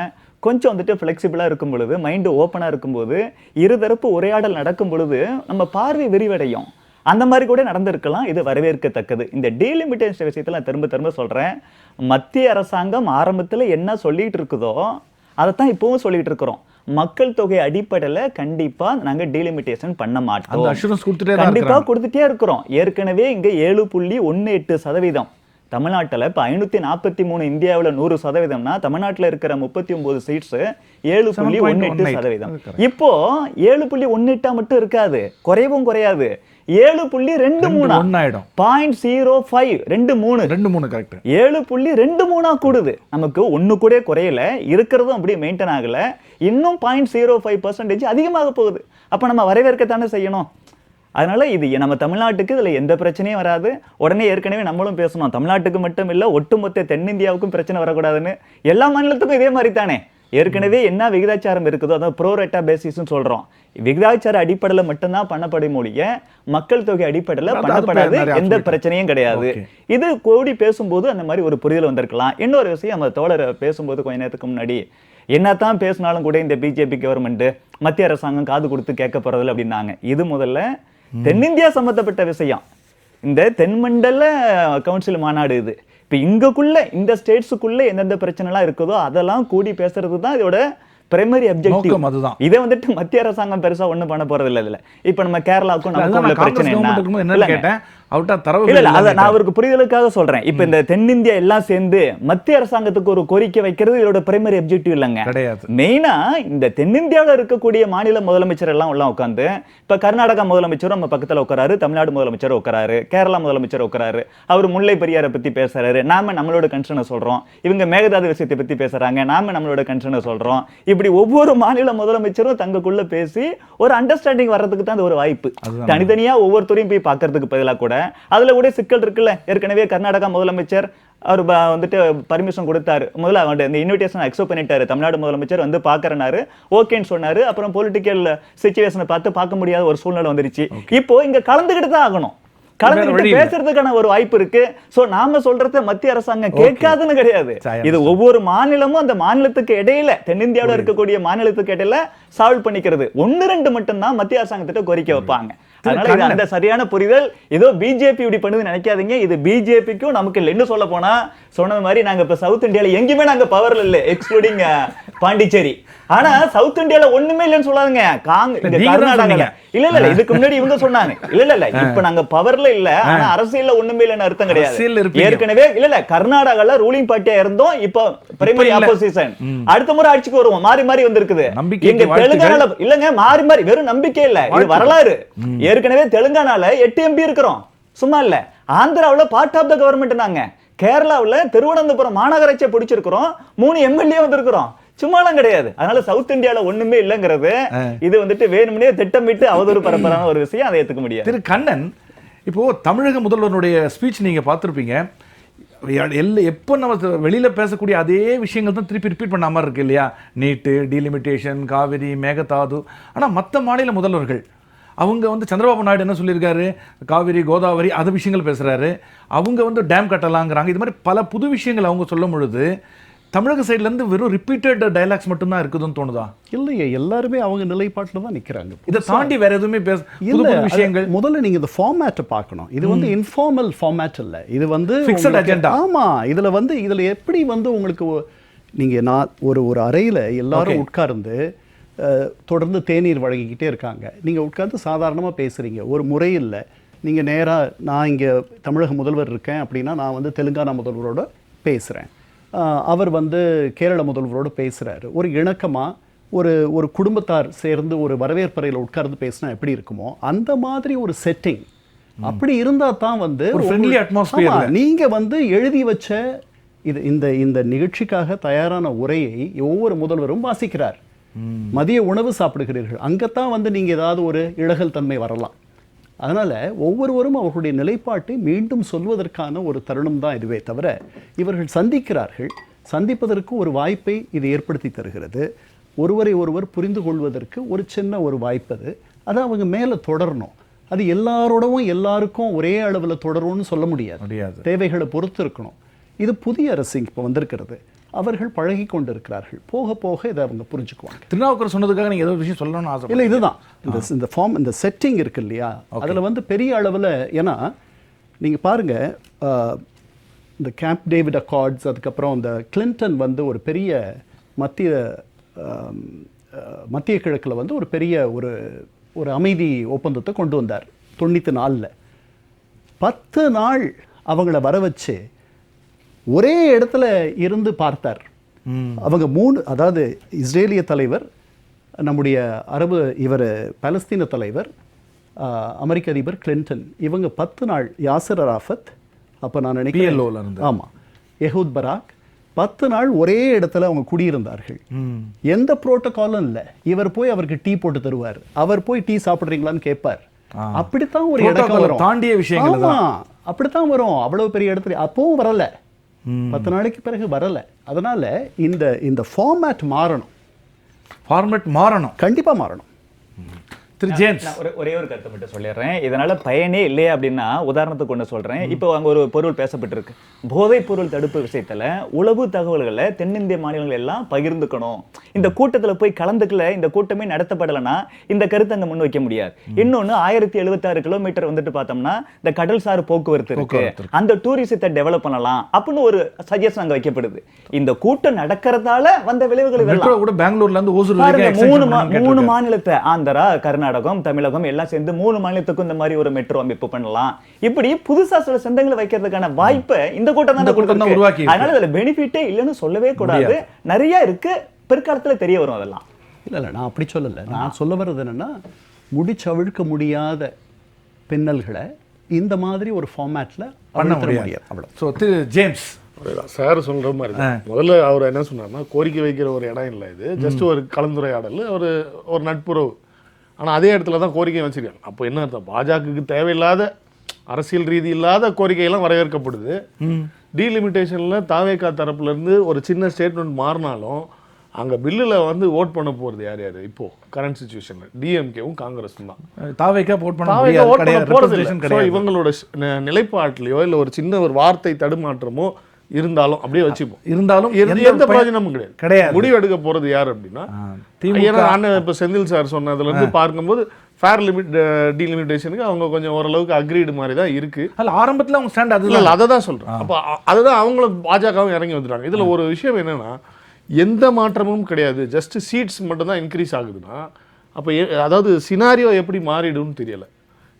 கொஞ்சம் வந்துட்டு ஃப்ளெக்சிபிளா இருக்கும் பொழுது, மைண்டு ஓப்பனா இருக்கும்போது, இருதரப்பு உரையாடல் நடக்கும் பொழுது நம்ம பார்வை விரிவடையும். அந்த மாதிரி கூட நடந்திருக்கலாம். இது வரவேற்கத்தக்கது. இந்த டீலிமிட்டேஷன் விஷயத்துல நான் திரும்ப சொல்றேன், மத்திய அரசாங்கம் ஆரம்பத்துல என்ன சொல்லிட்டு இருக்குதோ அதைத்தான் இப்பவும் சொல்லிட்டு இருக்கிறோம். மக்கள் தொகை அடிப்படையில கண்டிப்பா நாங்க டீலிமிட்டேஷன் பண்ண மாட்டோம், கண்டிப்பா கொடுத்துட்டே இருக்கிறோம். ஏற்கனவே இங்க 7.18%. தமிழ்நாட்டில் இப்போ 543, இந்தியாவில் 100%. தமிழ்நாட்டில் இருக்கிற 39 சீட்ஸ் 7.18%. இப்போ 7.18 மட்டும் இருக்காது, குறையவும் குறையாது. 7.23 7.23 கூடுது. நமக்கு ஒண்ணு கூட குறையல, இருக்கிறதும் அப்படியே மெயின்டைன் ஆகல. இன்னும் 0.05% அதிகமாக போகுது. அப்ப நம்ம வரவேற்கத்தானே செய்யணும். அதனால இது நம்ம தமிழ்நாட்டுக்கு இதுல எந்த பிரச்சனையும் வராது. உடனே ஏற்கனவே நம்மளும் பேசணும், தமிழ்நாட்டுக்கு மட்டும் இல்ல ஒட்டுமொத்த தென்னிந்தியாவுக்கும் பிரச்சனை வரக்கூடாதுன்னு. எல்லா மாநிலத்துக்கும் இதே மாதிரி தானே. ஏற்கனவே என்ன விகிதாச்சாரம் இருக்குதோ, அதாவது ப்ரோரேட்டா பேசிஸ்ன்னு சொல்றோம். விகிதாச்சார அடிப்படையில் மட்டும்தான் பண்ணப்படும் மொழிய மக்கள் தொகை அடிப்படையில் பண்ணப்படாது, எந்த பிரச்சனையும் கிடையாது. இது கோடி பேசும்போது அந்த மாதிரி ஒரு புரிதல் வந்திருக்கலாம். இன்னொரு விஷயம், நம்ம தோழர் பேசும்போது கொஞ்ச நேரத்துக்கு முன்னாடி, என்னத்தான் பேசினாலும் கூட இந்த பிஜேபி கவர்மெண்ட் மத்திய அரசாங்கம் காது கொடுத்து கேட்க போறதில்லை அப்படின்னாங்க. இது முதல்ல தென்னிந்தியா சம்பந்தப்பட்ட விஷயம். இந்த தென்மண்டல கவுன்சில் மாநாடு இது. இப்போ இங்கக்குள்ள இந்த ஸ்டேட்ஸுக்குள்ள எந்தெந்த பிரச்சனைலாம் இருக்குதோ அதெல்லாம் கூடி பேசுறது தான் இதோட பிரைமரி அப்ஜெக்டிவ். அதுதான். இதை வந்துட்டு மத்திய அரசாங்கம் பெருசா ஒண்ணும் பண்ண போறது இல்ல. இப்ப நம்ம கேரளாவுக்கும் நமக்கு பிரச்சனை என்ன, நான் அவருக்கு புரிதலுக்காக சொல்றேன். இப்ப இந்த தென்னிந்தியா எல்லாம் சேர்ந்து மத்திய அரசாங்கத்துக்கு ஒரு கோரிக்கை வைக்கிறது இதோட பிரைமரி அப்ஜெக்டிவ் இல்லைங்க. மெயினா இந்த தென்னிந்தியாவில் இருக்கக்கூடிய மாநில முதலமைச்சர் எல்லாம் உட்காந்து, இப்ப கர்நாடகா முதலமைச்சரும் நம்ம பக்கத்துல உட்காராரு, தமிழ்நாடு முதலமைச்சர் உட்காராரு, கேரளா முதலமைச்சர் உட்காராரு. அவர் முல்லை பெரியாரை பத்தி பேசுறாரு, நாம நம்மளோட கன்சர்னை சொல்றோம். இவங்க மேகதாது விஷயத்தை பத்தி பேசுறாங்க, நாம நம்மளோட கன்சர்னை சொல்றோம். இப்படி ஒவ்வொரு மாநில முதலமைச்சரும் தங்களுக்குள்ள பேசி ஒரு அண்டர்ஸ்டாண்டிங் வர்றதுக்கு தான் ஒரு வாய்ப்பு. தனித்தனியா ஒவ்வொருத்தரையும் போய் பார்க்கறதுக்கு பதிலாக கூட அதுல கூட சிக்கல் இருக்குல்ல. ஏற்கனவே கர்நாடகா முதலமைச்சர் அவர் வந்துட்டு பர்மிஷன் கொடுத்தாரு, முதல்ல இந்த இன்விடேஷன் அக்செப்ட் பண்ணிட்டாரு. தமிழ்நாடு முதலமைச்சர் வந்து பாக்குறனாரு, ஓகேன்னு சொன்னாரு. அப்புறம் பொலிட்டிக்கல் சிச்சுவேஷனை பார்க்க முடியாத ஒரு சூழ்நிலை வந்துருச்சு. இப்போ இங்க கலந்துகிட்டு தான் ஆகணும், கலந்துகிட்டு பேசுறதுக்கான ஒரு வாய்ப்பு இருக்கு. சோ நாம சொல்றத மத்திய அரசாங்கம் கேட்காதுன்னு கிடையாது. இது ஒவ்வொரு மாநிலமும் அந்த மாநிலத்துக்கு இடையில, தென்னிந்தியாவில் இருக்கக்கூடிய மாநிலத்துக்கு இடையில சால்வ் பண்ணிக்கிறது. 1-2 மட்டும் தான் மத்திய அரசாங்கத்திட்ட கோரிக்கை வைப்பாங்க. அதனால இது அந்த சரியான புரிதல். ஏதோ பிஜேபி இப்படி பண்ணுதுன்னு நினைக்காதீங்க. இது பிஜேபிக்கும் நமக்கு இல்லை. என்ன சொல்ல போனா சொன்னது மாதிரி நாங்க இப்ப சவுத் இந்தியால எங்கேயுமே நாங்க பவர்ல இல்ல, எக்ஸ்க்ளூடிங் பாண்டிச்சேரி. ஆனா சவுத் இந்தியால ஒண்ணுமே இல்லைன்னு சொல்லாதுங்க. கர்நாடகால இல்ல இதுக்கு முன்னாடி இவங்க சொன்னாங்க இல்ல இப்ப நாங்க பவர்ல இல்ல, ஆனா அரசியல்ல ஒண்ணுமே இல்லன்னு அர்த்தம் கிடையாது. ஏற்கனவே இல்ல கர்நாடகால ரூலிங் பார்ட்டியா இருந்தோம், இப்ப பிரைமரி ஆப்போசிஷன். அடுத்த முறை ஆட்சிக்கு வருவோம், மாறி மாறி வந்திருக்குது. எங்க தெலுங்கானால இல்லங்க மாறி மாறி, வெறும் நம்பிக்கை இல்ல, இது வரலாறு. ஏற்கனவே தெலுங்கானால 8 MP இருக்கிறோம், சும்மா இல்ல. ஆந்திராவுல பார்ட் ஆஃப் த கவர்மெண்ட் நாங்க. கேரளாவுல திருவனந்தபுரம் மாநகராட்சியை பிடிச்சிருக்கிறோம், 3 MLA வந்திருக்கிறோம், சும்மாலாம் கிடையாது. அதனால சவுத் இந்தியால ஒண்ணுமே இல்லங்கிறது இது வந்துட்டு வேணும்னே திட்டமிட்டு அவதூறு பரப்பரான ஒரு விஷயம், அதை ஏத்துக்க முடியாது. திரு கண்ணன், இப்போ தமிழக முதல்வருடைய ஸ்பீச் நீங்க பார்த்திருப்பீங்க. எப்போ நம்ம வெளியில பேசக்கூடிய அதே விஷயங்கள் தான் திருப்பி ரிப்பீட் பண்ண மாதிரி இருக்கு இல்லையா? நீட்டு, டீலிமிட்டேஷன், காவிரி, மேகதாது. ஆனா மற்ற மாநில முதல்வர்கள் அவங்க வந்து சந்திரபாபு நாயுடு என்ன சொல்லியிருக்காரு, காவிரி, கோதாவரி அது விஷயங்கள் பேசுறாரு. அவங்க வந்து டேம் கட்டலாங்கிறாங்க. இது மாதிரி பல புது விஷயங்கள் அவங்க சொல்லும் பொழுது தமிழக சைட்ல இருந்து வெறும் ரிப்பீட்டட் டயலாக்ஸ் மட்டும் தான் இருக்குதுன்னு தோணுதா? இல்லையே, எல்லாருமே அவங்க நிலைப்பாட்டில் தான் நிற்கிறாங்க. இதை தாண்டி வேற எதுவுமே விஷயங்கள். முதல்ல நீங்க இந்த ஃபார்மேட்டை பார்க்கணும். இது வந்து இன்ஃபார்மல் ஃபார்மேட் இல்ல, இது வந்து ஃபிக்ஸட் அஜெண்டா. ஆமா, இதுல எப்படி வந்து உங்களுக்கு நீங்க நான் ஒரு அறையில எல்லாரும் உட்கார்ந்து தொடர்ந்து தேநீர் வழங்கிக்கிட்டே இருக்காங்க. நீங்க உட்கார்ந்து சாதாரணமா பேசுறீங்க, ஒரு முறை இல்லை. நீங்க நேரா நான் இங்க தமிழக முதல்வர் இருக்கேன் அப்படின்னா நான் வந்து தெலுங்கானா முதல்வரோட பேசுறேன், அவர் வந்து கேரள முதல்வரோடு பேசுகிறாரு. ஒரு இணக்கமாக ஒரு குடும்பத்தார் சேர்ந்து ஒரு வரவேற்பறையில் உட்கார்ந்து பேசினா எப்படி இருக்குமோ அந்த மாதிரி ஒரு செட்டிங் அப்படி இருந்தால் தான் வந்து ஒரு ஃப்ரெண்ட்லி அட்மாஸ்பியர். நீங்கள் வந்து எழுதி வச்ச இந்த நிகழ்ச்சிக்காக தயாரான உரையை ஒவ்வொரு முதல்வரும் வாசிக்கிறார். மதிய உணவு சாப்பிடுகிறீர்கள், அங்கத்தான் வந்து நீங்கள் ஏதாவது ஒரு இழகல் தன்மை வரலாம். அதனால் ஒவ்வொருவரும் அவர்களுடைய நிலைப்பாட்டை மீண்டும் சொல்வதற்கான ஒரு தருணம் தான் இதுவே தவிர, இவர்கள் சந்திக்கிறார்கள், சந்திப்பதற்கு ஒரு வாய்ப்பை இது ஏற்படுத்தி தருகிறது. ஒருவரை ஒருவர் புரிந்து கொள்வதற்கு ஒரு சின்ன ஒரு வாய்ப்பு அது அவங்க மேலே தொடரணும். அது எல்லாரோடவும் எல்லாருக்கும் ஒரே அளவில் தொடரும்னு சொல்ல முடியாது, தேவைகளை பொறுத்து இருக்கணும். இது புதிய அரசு இப்போ வந்திருக்கிறது, அவர்கள் பழகி கொண்டிருக்கிறார்கள். போக போக இதை அவங்க புரிஞ்சுக்குவாங்க. திருநாவுக்கர் சொன்னதுக்காக நீங்கள் ஏதோ விஷயம் சொல்லணும்னு ஆசை இல்லை, இதுதான் இந்த ஃபார்ம், இந்த செட்டிங் இருக்கு இல்லையா, அதில் வந்து பெரிய அளவில். ஏன்னா நீங்கள் பாருங்கள், இந்த கேம்ப் டேவிட் அக்கார்ட்ஸ், அதுக்கப்புறம் இந்த கிளின்டன் வந்து ஒரு பெரிய மத்திய கிழக்கில் வந்து ஒரு பெரிய ஒரு அமைதி ஒப்பந்தத்தை கொண்டு வந்தார் 94. 10 நாள் அவங்கள வர வச்சு ஒரே இடத்துல இருந்து பார்த்தார். அவங்க 3, அதாவது இஸ்ரேலிய தலைவர், நம்முடைய பாலஸ்தீன தலைவர், அமெரிக்க அதிபர் கிளின்டன், இவங்க 10 நாள், யாசர் அராஃபத், அப்போ நான் நினைக்கிறேன் ஆமாம், எஹூத் பராக், 10 நாள் ஒரே இடத்துல அவங்க குடியிருந்தார்கள். எந்த புரோட்டோகாலும் இல்லை. இவர் போய் அவருக்கு டீ போட்டு தருவார், அவர் போய் டீ சாப்பிட்றீங்களான்னு கேட்பார். அப்படித்தான் ஒரு இடத்துல வரும், தாண்டிய விஷயங்கள். அப்படித்தான் வரும். அவ்வளவு பெரிய இடத்துல அப்பவும் வரல, 10 நாளைக்கு பிறகு வரல. அதனால இந்த ஃபார்மேட் மாறணும், கண்டிப்பா மாறணும். திரு ஜேம்ஸ், ஒரே ஒரு கருத்தை மட்டும் சொல்லிடுறேன். இதனால பயனே இல்லையே அப்படின்னா உதாரணத்துக்கு ஒன்று சொல்றேன். இப்போ அங்க ஒரு பொருள் பேசப்பட்டிருக்கு, போதைப் பொருள் தடுப்பு விஷயத்துல உளவு தகவல்களை தென்னிந்திய மாநிலங்கள் எல்லாம் பகிர்ந்துக்கணும். இந்த கூட்டத்துல போய் கலந்துக்கல, இந்த கூட்டமே நடத்தப்படலைன்னா இந்த கருத்தை அங்க முன் வைக்க முடியாது. இன்னொன்னு 1076 கிலோமீட்டர் வந்துட்டு பார்த்தோம்னா இந்த கடல்சார் போக்குவரத்து இருக்கு, அந்த டூரிசத்தை டெவலப் பண்ணலாம் அப்படின்னு ஒரு சஜஷன் அங்க வைக்கப்படுது. இந்த கூட்டம் நடக்கிறதால வந்த விளைவுகள் பெங்களூர்ல இருந்து 3 மாநிலத்தை, ஆந்திரா, கர்நாடகம், தமிழகம் எல்லாம் சேர்ந்து 3 மாநிலத்துக்கும் இந்த மாதிரி ஒரு மெட்ரோ அமைப்பு பண்ணலாம். இப்படி புதுசா சில சந்தங்களை வைக்கிறதுக்கான வாய்ப்பை இந்த கூட்டம் தான் உருவாக்கி. அதனால இதுல பெனிஃபிட்டே இல்லைன்னு சொல்லவே கூடாது, நிறைய இருக்கு, பிற்காலத்துல தெரிய வரும் அதெல்லாம். இல்ல நான் அப்படி சொல்லல. நான் சொல்ல வர்றது என்னன்னா, முடிச்சவிழ்க்க முடியாத பின்னல்களை இந்த மாதிரி ஒரு ஃபார்மேட்ல பண்ண முடியாது. அவ்வளவு. ஸோ திரு ஜேம்ஸ் சார் சொல்ற மாதிரி முதல்ல அவர் என்ன சொன்னார்னா, கோரிக்கை வைக்கிற ஒரு இடம் இல்லை, இது ஜஸ்ட் ஒரு கலந்துரையாடல், ஒரு நட்புறவு. ஆனால் அதே இடத்துல தான் கோரிக்கை வச்சிருக்காங்க. அப்போ என்ன அர்த்தம், பாஜகவுக்கு தேவையில்லாத அரசியல் ரீதி இல்லாத கோரிக்கையெல்லாம் வரவேற்கப்படுது. டீலிமிட்டேஷனில் தாவேகா தரப்புலேருந்து ஒரு சின்ன ஸ்டேட்மெண்ட் மாறினாலும் அங்கே பில்லில் வந்து ஓட் பண்ண போகிறது யார் இப்போ கரண்ட் சுச்சுவேஷனில் டிஎம்கேவும் காங்கிரஸும் தான். தாவேகா ஓட் பண்ண போகிறது. இவங்களோட நிலைப்பாட்டிலையோ இல்லை ஒரு சின்ன ஒரு வார்த்தை தடுமாற்றமோ இருந்தாலும் அப்படியே வச்சுப்போம், இருந்தாலும் எந்த பிரயோஜனமும் கிடையாது. முடிவு எடுக்க போறது யார் அப்படின்னா, இப்போ செந்தில் சார் சொன்னதுல இருந்து பார்க்கும்போது ஃபேர் லிமிட் டீலிமிட்டேஷனுக்கு அவங்க கொஞ்சம் ஓரளவுக்கு அக்ரீடு மாதிரி தான் இருக்கு. அதில் ஆரம்பத்தில் அவங்க ஸ்டாண்ட் இல்லை அதுதான். அதை தான் சொல்கிறேன். அப்போ அதுதான் அவங்களும் பாஜகவும் இறங்கி வந்துட்டாங்க. இதில் ஒரு விஷயம் என்னென்னா, எந்த மாற்றமும் கிடையாது, ஜஸ்ட் சீட்ஸ் மட்டும்தான் இன்க்ரீஸ் ஆகுதுன்னா, அப்போ அதாவது சினாரியோ எப்படி மாறிடும்னு தெரியலை.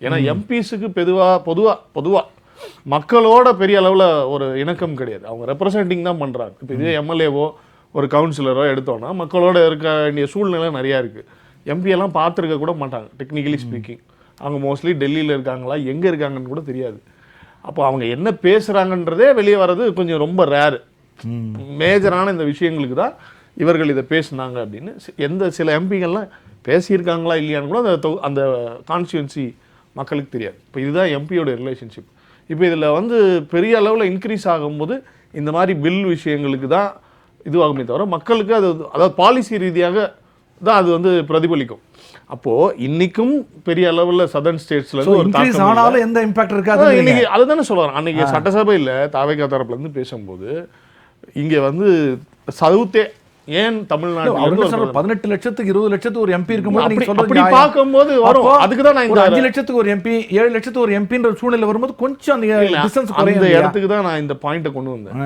ஏன்னா எம்பிஸுக்கு பொதுவாக மக்களோட பெரிய அளவில் ஒரு இணக்கம் கிடையாது. அவங்க ரெப்ரசன்டிங் தான் பண்ணுறாங்க. இப்போ இதே எம்எல்ஏவோ ஒரு கவுன்சிலரோ எடுத்தோன்னா மக்களோட இருக்க வேண்டிய சூழ்நிலை நிறையா இருக்குது. எம்பியெல்லாம் பார்த்துருக்க கூட மாட்டாங்க டெக்னிக்கலி ஸ்பீக்கிங். அவங்க மோஸ்ட்லி டெல்லியில் இருக்காங்களா, எங்கே இருக்காங்கன்னு கூட தெரியாது. அப்போ அவங்க என்ன பேசுகிறாங்கன்றதே வெளியே வர்றது கொஞ்சம் ரொம்ப ரேரு. மேஜரான இந்த விஷயங்களுக்கு தான் இவர்கள் இதை பேசுனாங்க அப்படின்னு சில எம்பிகள்லாம் பேசியிருக்காங்களா இல்லையான்னு கூட அந்த கான்ஸ்டியூன்சி மக்களுக்கு தெரியாது. இப்போ இதுதான் எம்பியோட ரிலேஷன்ஷிப். இப்போ இதில் வந்து பெரிய அளவில் இன்க்ரீஸ் ஆகும்போது இந்த மாதிரி பில் விஷயங்களுக்கு தான் இதுவாகுமே தவிர மக்களுக்கு அதாவது பாலிசி ரீதியாக தான் அது வந்து பிரதிபலிக்கும். அப்போது இன்னைக்கும் பெரிய அளவில் சதர்ன் ஸ்டேட்ஸ்ல இன்க்ரீஸ் ஆனாலும் எந்த இம்பாக்ட் இருக்காது. இன்னைக்கு அதுதானே சொல்லுவாங்க. அன்னைக்கு சட்டசபையில் தாவேகா தரப்புலேருந்து பேசும்போது இங்கே வந்து சவுத்தே ஏன் தமிழ்நாடு 18 லட்சத்துக்கு 20 லட்சத்துக்கு ஒரு எம்பி இருக்கும்போது நீங்க அப்படி சொல்றது பார்க்கும்போது வரும். அதுக்கு தான் நான் இந்த 5 லட்சத்துக்கு ஒரு எம்பி 7 லட்சத்துக்கு ஒரு எம்பின்ற சூழ்நிலை வரும்போது கொஞ்சம் அந்த டிஸ்டன்ஸ் குறையும். அந்த இடத்துக்கு தான் நான் இந்த பாயிண்ட்டை கொண்டு வந்தேன்.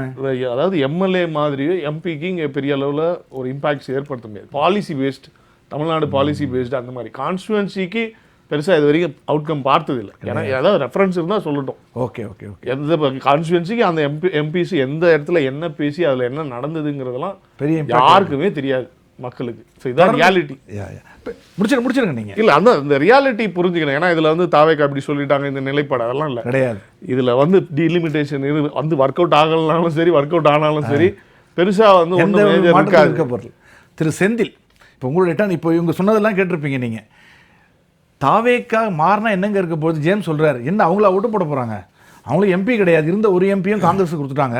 அதாவது எம்எல்ஏ மாதிரி எம்பிக்கு இங்கே பெரிய அளவில் ஒரு இம்பாக்ட்ஸ் ஏற்படுத்த முடியாது. Policy based Tamil Nadu policy based அந்த மாதிரி கான்ஸ்டுவன்சிக்கு பெருசாக இது வரைக்கும் அவுட்கம் பார்த்ததில்லை. ஏன்னா ஏதாவது ரெஃபரன்ஸ் இருந்தால் சொல்லட்டும். Okay okay okay. எந்த கான்ஸ்டுவன்சிக்கு அந்த எம்பிசி எந்த இடத்துல என்ன பேசி அதில் என்ன நடந்ததுங்கிறதெல்லாம் பெரிய யாருக்குமே தெரியாது மக்களுக்கு. ஸோ இதான் ரியாலிட்டி. முடிச்சிருங்க நீங்கள். இல்லை அந்த ரியாலிட்டி புரிஞ்சுக்கணும். ஏன்னா இதில் வந்து தாவேக்கா அப்படி சொல்லிட்டாங்க இந்த நிலைப்பாடு அதெல்லாம் இல்லை கிடையாது. இதில் வந்து டீலிமிட்டேஷன் வந்து ஒர்க் அவுட் ஆகலனாலும் சரி ஒர்க் அவுட் ஆனாலும் சரி பெருசாக வந்து இருக்க பொருள். திரு செந்தில், இப்போ உங்களுடைய இப்போ இவங்க சொன்னதெல்லாம் கேட்டிருப்பீங்க நீங்கள். தாவேக்கா மாறினா என்னங்க இருக்க போது ஜேம்ஸ் சொல்கிறார். என்ன அவங்கள ஓட்டு போட போகிறாங்க? அவங்களும் எம்பி கிடையாது, இருந்த ஒரு எம்பியும் காங்கிரஸுக்கு கொடுத்துட்டாங்க.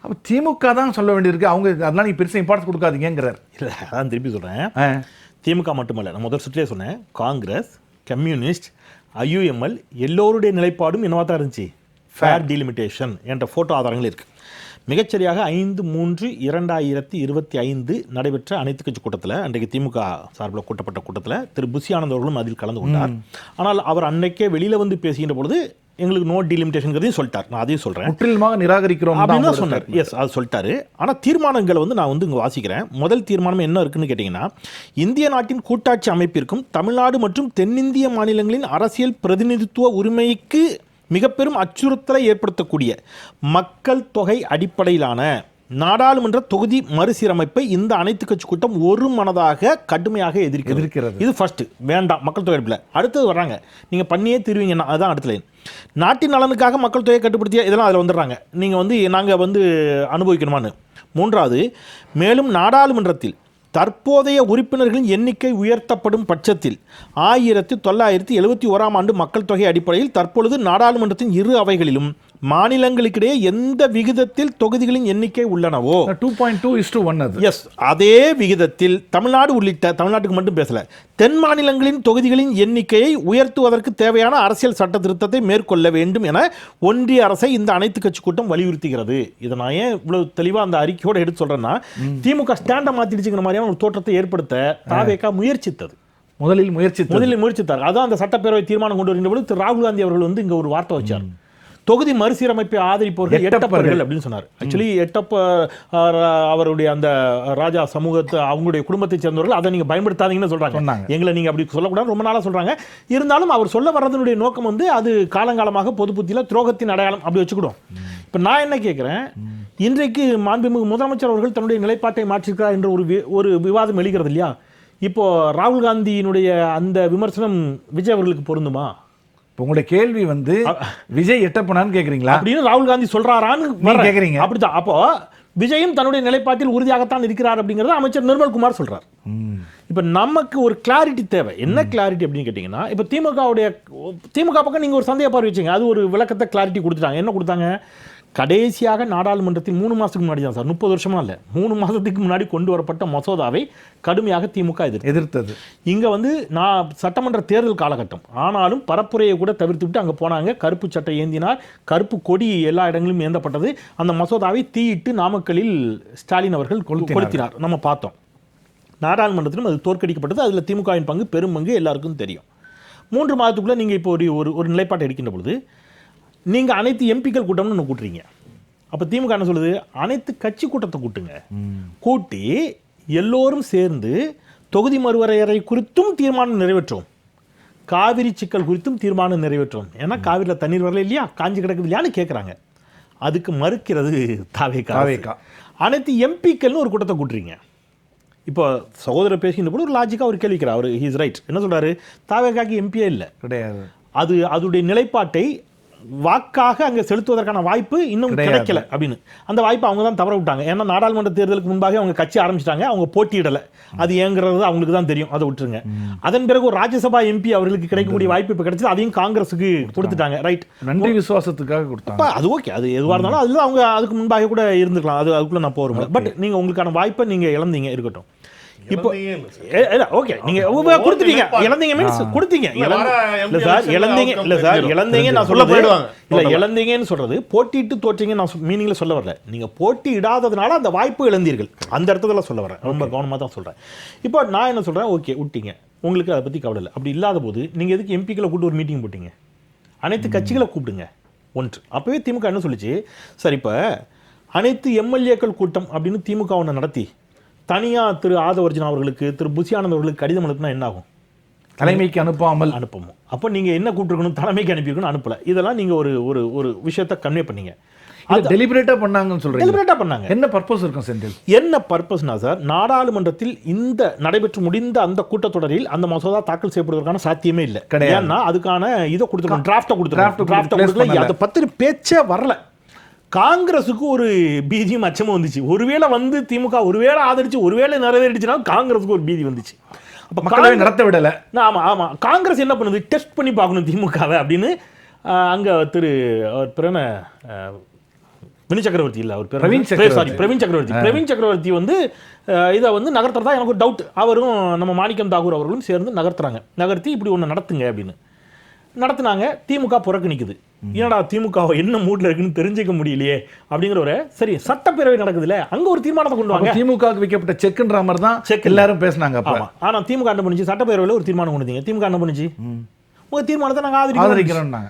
அப்போ திமுக தான் சொல்ல வேண்டியிருக்கு. அவங்க அதெல்லாம் நீங்கள் பெருசாக இம்பார்ட்டன்ஸ் கொடுக்காதீங்கிறார். இல்லை அதான் திருப்பி சொல்கிறேன். திமுக மட்டுமல்ல, நான் முதல் சுற்றிலே சொன்னேன், காங்கிரஸ், கம்யூனிஸ்ட், ஐயுஎம்எல் எல்லோருடைய நிலைப்பாடும் என்னவா தான் இருந்துச்சு? ஃபேர் டீலிமிட்டேஷன் என்ற ஃபோட்டோ ஆதாரங்கள் இருக்குது. மிகச்சரியாக 5/3/2025 நடைபெற்ற அனைத்து கட்சி கூட்டத்தில், அன்றைக்கு திமுக சார்பில் கூட்டப்பட்ட கூட்டத்தில் திரு புஷி ஆனந்த் அவர்களும் அதில் கலந்து கொண்டார். ஆனால் அவர் அன்னைக்கே வெளியில் வந்து பேசுகின்ற பொழுது எங்களுக்கு நோ டீலிமிட்டேஷன் சொல்லிட்டார். நான் அதையும் சொல்கிறேன், முற்றிலுமாக நிராகரிக்கிறோம் அப்படின்னு தான் சொன்னார். எஸ், அது சொல்லிட்டாரு. ஆனால் தீர்மானங்களை வந்து நான் வந்து இங்கே வாசிக்கிறேன். முதல் தீர்மானம் என்ன இருக்குன்னு கேட்டிங்கன்னா, இந்திய நாட்டின் கூட்டாட்சி அமைப்பிற்கும் தமிழ்நாடு மற்றும் தென்னிந்திய மாநிலங்களின் அரசியல் பிரதிநிதித்துவ உரிமைக்கு மிக பெரும் அச்சுறுத்தலை ஏற்படுத்தக்கூடிய மக்கள் தொகை அடிப்படையிலான நாடாளுமன்ற தொகுதி மறுசீரமைப்பை இந்த அனைத்து கட்சி கூட்டம் ஒரு மனதாக கடுமையாக எதிர்க்கிறது. இது ஃபர்ஸ்ட், வேண்டாம் மக்கள் தொகை அடிப்படையில். அடுத்தது வர்றாங்க, நீங்கள் பண்ணியே தீர்வீங்கன்னா அதுதான் அடுத்த லைன். நாட்டின் நலனுக்காக மக்கள் தொகையை கட்டுப்படுத்திய இதெல்லாம் அதில் வந்துடுறாங்க. நீங்கள் வந்து நாங்கள் வந்து அனுபவிக்கணுமான்னு. மூன்றாவது, மேலும் நாடாளுமன்றத்தில் தற்போதைய உறுப்பினர்களின் எண்ணிக்கை உயர்த்தப்படும் பட்சத்தில் 1971ஆம் ஆண்டு மக்கள் தொகை அடிப்படையில் தற்பொழுது நாடாளுமன்றத்தின் இரு அவைகளிலும் மாநிலங்களுக்கிடையே எந்த விகிதத்தில் தொகுதிகளின் எண்ணிக்கை உள்ளனவோ 2.2:1 அது. எஸ், அதே விகிதத்தில் தமிழ்நாடு உள்ளிட்ட, தமிழ்நாட்டுக்கு மட்டும் பேசல, தென் மாநிலங்களின் தொகுதிகளின் எண்ணிக்கையை உயர்த்துவதற்கு தேவையான அரசியல் சட்ட திருத்தத்தை மேற்கொள்ள வேண்டும் என ஒன்றிய அரசை இந்த அனைத்து கட்சி கூட்டம் வலியுறுத்துகிறது. இதை நான் ஏன் இவ்வளவு தெளிவாக அந்த அறிக்கையோடு எடுத்து சொல்றேன்னா, திமுக ஸ்டாண்டை மாத்திடுச்சுங்கிற மாதிரியான ஒரு தோற்றத்தை ஏற்படுத்த தாவேகா முயற்சித்தது. முதலில் முயற்சித்தார். அதான் அந்த சட்டப்பேரவை தீர்மானம் கொண்டு வருகின்ற பொழுது திரு ராகுல் காந்தி அவர்கள் வந்து இங்க ஒரு வார்த்தை வச்சார், தொகுதி மறுசீரமைப்பை ஆதரிப்பவர்கள் எட்டப்பர்கள் அப்படின்னு சொன்னார். ஆக்சுவலி எட்டப்ப அவருடைய அந்த ராஜா சமூகத்தை அவங்களுடைய குடும்பத்தை சேர்ந்தவர்கள் அதை நீங்க பயன்படுத்தாதீங்கன்னு சொல்றாங்க. எங்களை நீங்க அப்படி சொல்லக்கூடாது ரொம்ப நாளா சொல்றாங்க. இருந்தாலும் அவர் சொல்ல வர்றதனுடைய நோக்கம் வந்து அது காலங்காலமாக பொது புத்தியில துரோகத்தின் அடையாளம் அப்படி வச்சுக்கிடும். இப்ப நான் என்ன கேட்கிறேன், இன்றைக்கு மாண்புமிகு முதலமைச்சர் அவர்கள் தன்னுடைய நிலைப்பாட்டை மாற்றிருக்கிறார் என்ற ஒரு விவாதம் எழுகிறது இல்லையா? இப்போ ராகுல் காந்தியினுடைய அந்த விமர்சனம் விஜய் அவர்களுக்கு பொருந்துமா? உங்களுடைய கேள்வி வந்து விஜய் எட்டப்பனான்னு கேக்குறீங்களா அப்படின்னு ராகுல் காந்தி சொல்றாரான்னு கேக்குறீங்க. அப்படித்தான். அப்போ விஜயும் தன்னுடைய நிலைப்பாட்டில் உறுதியாகத்தான் இருக்கிறார் அப்படிங்கறத அமைச்சர் நிர்மல்குமார் சொல்றார். இப்ப நமக்கு ஒரு கிளாரிட்டி தேவை. என்ன கிளாரிட்டி அப்படின்னு கேட்டீங்கன்னா, இப்ப திமுக பக்கம் நீங்க ஒரு சந்தேக பார்வை வச்சீங்க, அது ஒரு விளக்கத்தை கிளாரிட்டி கொடுத்துட்டாங்க. என்ன கொடுத்தாங்க? கடைசியாக நாடாளுமன்றத்தில் 3 மாதத்துக்கு முன்னாடி தான் சார், 30 வருஷமா இல்லை, 3 மாதத்துக்கு முன்னாடி கொண்டு வரப்பட்ட மசோதாவை கடுமையாக திமுக எதிர்த்தது. இங்கே வந்து நான் சட்டமன்ற தேர்தல் காலகட்டம், ஆனாலும் பரப்புரையை கூட தவிர்த்து விட்டு அங்கே போனாங்க. கருப்பு சட்டை ஏந்தினார், கருப்பு கொடி எல்லா இடங்களிலும் ஏந்தப்பட்டது. அந்த மசோதாவை தீயிட்டு நாமக்கலில் ஸ்டாலின் அவர்கள் கொளுத்தினார். நம்ம பார்த்தோம். நாடாளுமன்றத்திலும் அது தோற்கடிக்கப்பட்டது. அதில் திமுகவின் பங்கு பெரும் பங்கு எல்லாருக்கும் தெரியும். 3 மாதத்துக்குள்ளே நீங்கள் இப்போ ஒரு நிலைப்பாட்டை எடுக்கின்ற பொழுது நீங்கள் அனைத்து எம்பிக்கள் கூட்டம்னு ஒன்று கூட்டுறீங்க. அப்போ திமுக என்ன சொல்லுது, அனைத்து கட்சி கூட்டத்தை கூட்டுங்க, கூட்டி எல்லோரும் சேர்ந்து தொகுதி மறுவரையறை குறித்தும் தீர்மானம் நிறைவேற்றும், காவிரி சிக்கல் குறித்தும் தீர்மானம் நிறைவேற்றும். ஏன்னா காவிரியில் தண்ணீர் வரல இல்லையா, காஞ்சி கிடக்குது இல்லையான்னு கேட்குறாங்க. அதுக்கு மறுக்கிறது தாவேகா. அனைத்து எம்பிக்கள்னு ஒரு கூட்டத்தை கூட்டுறீங்க. இப்போ சகோதரர் பேசுகின்ற போது ஒரு லாஜிக்காக அவர் கேள்விக்கிறார். அவர் ஹீஸ் ரைட். என்ன சொல்கிறாரு, தாவேகாக்கு எம்பியே இல்லை, கிடையாது. அதுடைய நிலைப்பாட்டை வாக்காக அங்கே செலுத்துவதற்கான வாய்ப்பு இன்னும் கிடைக்கல அப்படின்னு. அந்த வாய்ப்பை அவங்க தான் தவற விட்டாங்க. ஏன்னா நாடாளுமன்ற தேர்தலுக்கு முன்பாக அவங்க கட்சி ஆரம்பிச்சிட்டாங்க, அவங்க போட்டியிடலை. அது ஏங்கிறது அவங்களுக்கு தான் தெரியும், அதை விட்டுருங்க. அதன் பிறகு ஒரு ராஜ்யசபா எம்பி அவர்களுக்கு கிடைக்கக்கூடிய வாய்ப்பு இப்போ கிடைச்சது, அதையும் காங்கிரஸுக்கு கொடுத்துட்டாங்க. ரைட், நன்றி விசுவாசத்துக்காக கொடுத்தாங்க. அது ஓகே, அது எதுவாக இருந்தாலும் அதில் அவங்க அதுக்கு முன்பாக கூட இருந்துக்கலாம். அதுக்குள்ளே நான் போகிறோம். பட் நீங்கள் உங்களுக்கான வாய்ப்பை நீங்கள் இழந்தீங்க, இருக்கட்டும். இப்போ ஓகே, நீங்க கொடுத்துட்டீங்க, இழந்தீங்க மீன்ஸ் கொடுத்தீங்க. இல்ல சார், இழந்தீங்க இல்ல சார், இழந்தீங்க நான் சொல்ல போயிடுவாங்க. இல்ல, இழந்தீங்கன்னு சொல்றது போட்டிட்டு தோற்றீங்க நான் மீனிங்ல சொல்ல வரல. நீங்க போட்டி இடாததுனால அந்த வாய்ப்பு இழந்தீர்கள், அந்த இடத்துல சொல்ல வரேன். ரொம்ப கவனமா தான் சொல்றேன். இப்போ நான் என்ன சொல்றேன், ஓகே விட்டீங்க, உங்களுக்கு அதை பத்தி கவலை இல்லை. அப்படி இல்லாத போது நீங்க எதுக்கு எம்பிக்களை கூப்பிட்டு ஒரு மீட்டிங் போட்டீங்க? அனைத்து கட்சிகளை கூப்பிடுங்க ஒன்று. அப்பவே திமுக என்ன சொல்லிச்சு, சார் இப்போ அனைத்து எம்எல்ஏக்கள் கூட்டம் அப்படின்னு திமுக ஒன்று நடத்தி தனியாக திரு ஆதவர்ஜன் அவர்களுக்கு, திரு புசியானந்த் அவர்களுக்கு கடிதம் அனுப்புனா என்ன ஆகும்? தலைமைக்கு அனுப்பாமல் அனுப்பணும். அப்போ நீங்கள் என்ன கூப்பிட்டுருக்கணும், தலைமைக்கு அனுப்பியிருக்கணும், அனுப்பலை. இதெல்லாம் நீங்கள் ஒரு விஷயத்தை கன்வே பண்ணீங்க. அது டெலிபரேட்டாக பண்ணாங்கன்னு சொல்கிறீங்க. டெலிபரேட்டாக பண்ணாங்க. என்ன பர்பஸ் இருக்கும் செந்தில்? என்ன பர்பஸ்னா சார், நாடாளுமன்றத்தில் இந்த நடைபெற்று முடிந்த அந்த கூட்டத்தொடரில் அந்த மசோதா தாக்கல் செய்யப்படுவதற்கான சாத்தியமே இல்லை. கிடையாது. ஏன்னா அதுக்கான இதை கொடுத்துருக்கோம், டிராஃப்டை கொடுத்துருக்கோம். அதை பற்றி பேச்சே வரல. காங்கிரஸுக்கு ஒரு பீதியும் அச்சமும் வந்துச்சு. ஒருவேளை வந்து திமுக ஒருவேளை ஆதரிச்சு ஒருவேளை நிறைவேறிடுச்சுன்னா காங்கிரஸுக்கு ஒரு பீதி வந்துச்சு. அப்போ மக்களவை நடத்த விடலை. ஆமாம், காங்கிரஸ் என்ன பண்ணுது, டெஸ்ட் பண்ணி பார்க்கணும் திமுகவை அப்படின்னு. அங்கே திரு அவர் பேர் என்ன, வினி சக்கரவர்த்தி இல்லை, அவர் பேர் பிரவீன் சக்கரவர்த்தி வந்து இதை வந்து நகர்த்துறதா எனக்கு ஒரு டவுட். அவரும் நம்ம மாணிக்கம் தாகூர் அவர்களும் சேர்ந்து நகர்த்தி இப்படி ஒன்று நடத்துங்க அப்படின்னு நடத்துனாங்க. திமுக புறக்கணிக்குது. ஏன்னா திமுக என்ன மூட்ல இருக்குன்னு தெரிஞ்சுக்க முடியலையே அப்படிங்கிற ஒரு சரி சட்டப்பேரவை நடக்குதுல்ல, அங்க ஒரு தீர்மானத்தை கொண்டு வாங்க. திமுக வைக்கப்பட்ட செக்ன்ற மாதிரி தான் எல்லாரும் பேசினாங்க. ஆனா திமுக என்ன பண்ணுச்சு, சட்டப்பேரவையில் ஒரு தீர்மானம் கொண்டு வந்தீங்க. திமுக என்ன பண்ணுச்சு, உங்க தீர்மானத்தை நாங்கள் ஆதரிக்கிறோம்.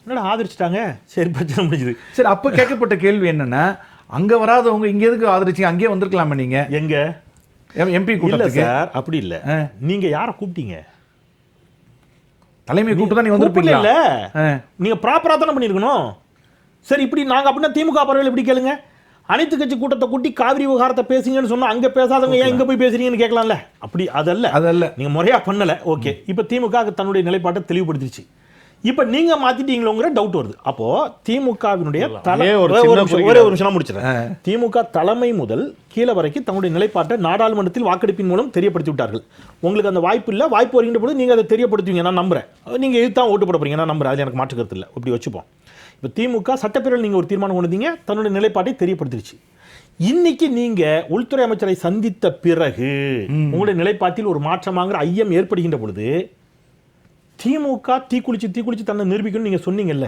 என்னடா ஆதரிச்சிட்டாங்க, சரி பிரச்சனை முடிஞ்சுது. சரி, அப்ப கேட்கப்பட்ட கேள்வி என்னன்னா, அங்க வராதவங்க இங்க எதுக்கு ஆதரிச்சீங்க, அங்கேயே வந்திருக்கலாமே நீங்க. எங்க எம்பி கூட்டத்துக்கு? சார் அப்படி இல்லை, நீங்க யாரை கூப்பிட்டீங்க? தலைமை கூட்டு தான் நீ வந்திருப்பீங்களா? இல்ல, நீங்க ப்ராப்பரா தானே பண்ணிருக்கணும். சரி, இப்படி நாங்க அப்படின்னா திமுக பரவாயில்ல, இப்படி கேளுங்க, அனைத்து கட்சி கூட்டத்தை கூட்டி காவிரி விவகாரத்தை பேசுங்கன்னு சொன்னா அங்க பேசாதவங்க ஏன் இங்க போய் பேசுறீங்கன்னு கேட்கலாம்ல. அப்படி அதல்ல, நீங்க முறையா பண்ணல. ஓகே, இப்ப திமுக தன்னுடைய நிலைப்பாட்டை தெளிவுபடுத்திச்சு. இப்ப நீங்க மாத்திட்டீங்களோங்கிற டவுட் வருது. அப்போ திமுகவினுடைய ஒரே ஒரு விஷயம் முடிச்சிடறேன். திமுக தலைமை முதல் கீழே வரைக்கும் தன்னுடைய நிலைப்பாட்டை நாடாளுமன்றத்தில் வாக்கெடுப்பின் மூலம் தெரியப்படுத்தி விட்டார்கள். உங்களுக்கு அந்த வாய்ப்பு இல்லை, வாய்ப்பு வருகின்ற போது நீங்க அதை தெரியப்படுத்துவீங்க, நான் நம்புறேன். நீங்க இதுதான் ஓட்டு போட போறீங்க, நான் நம்புறேன், அது எனக்கு மாற்று கருத்து இல்லை. இப்படி வச்சுப்போம். இப்போ திமுக சட்டப்பேரவையில் நீங்க ஒரு தீர்மானம் கொண்டு வந்தீங்க, தன்னுடைய நிலைப்பாட்டை தெரியப்படுத்திடுச்சு. இன்னைக்கு நீங்க உள்துறை அமைச்சரை சந்தித்த பிறகு உங்களுடைய நிலைப்பாட்டில் ஒரு மாற்றமாகிற ஐயம் ஏற்படுகின்ற பொழுது திமுக தீக்குளிச்சு தன்னை நிரூபிக்கணும்னு நீங்கள் சொன்னீங்கல்ல,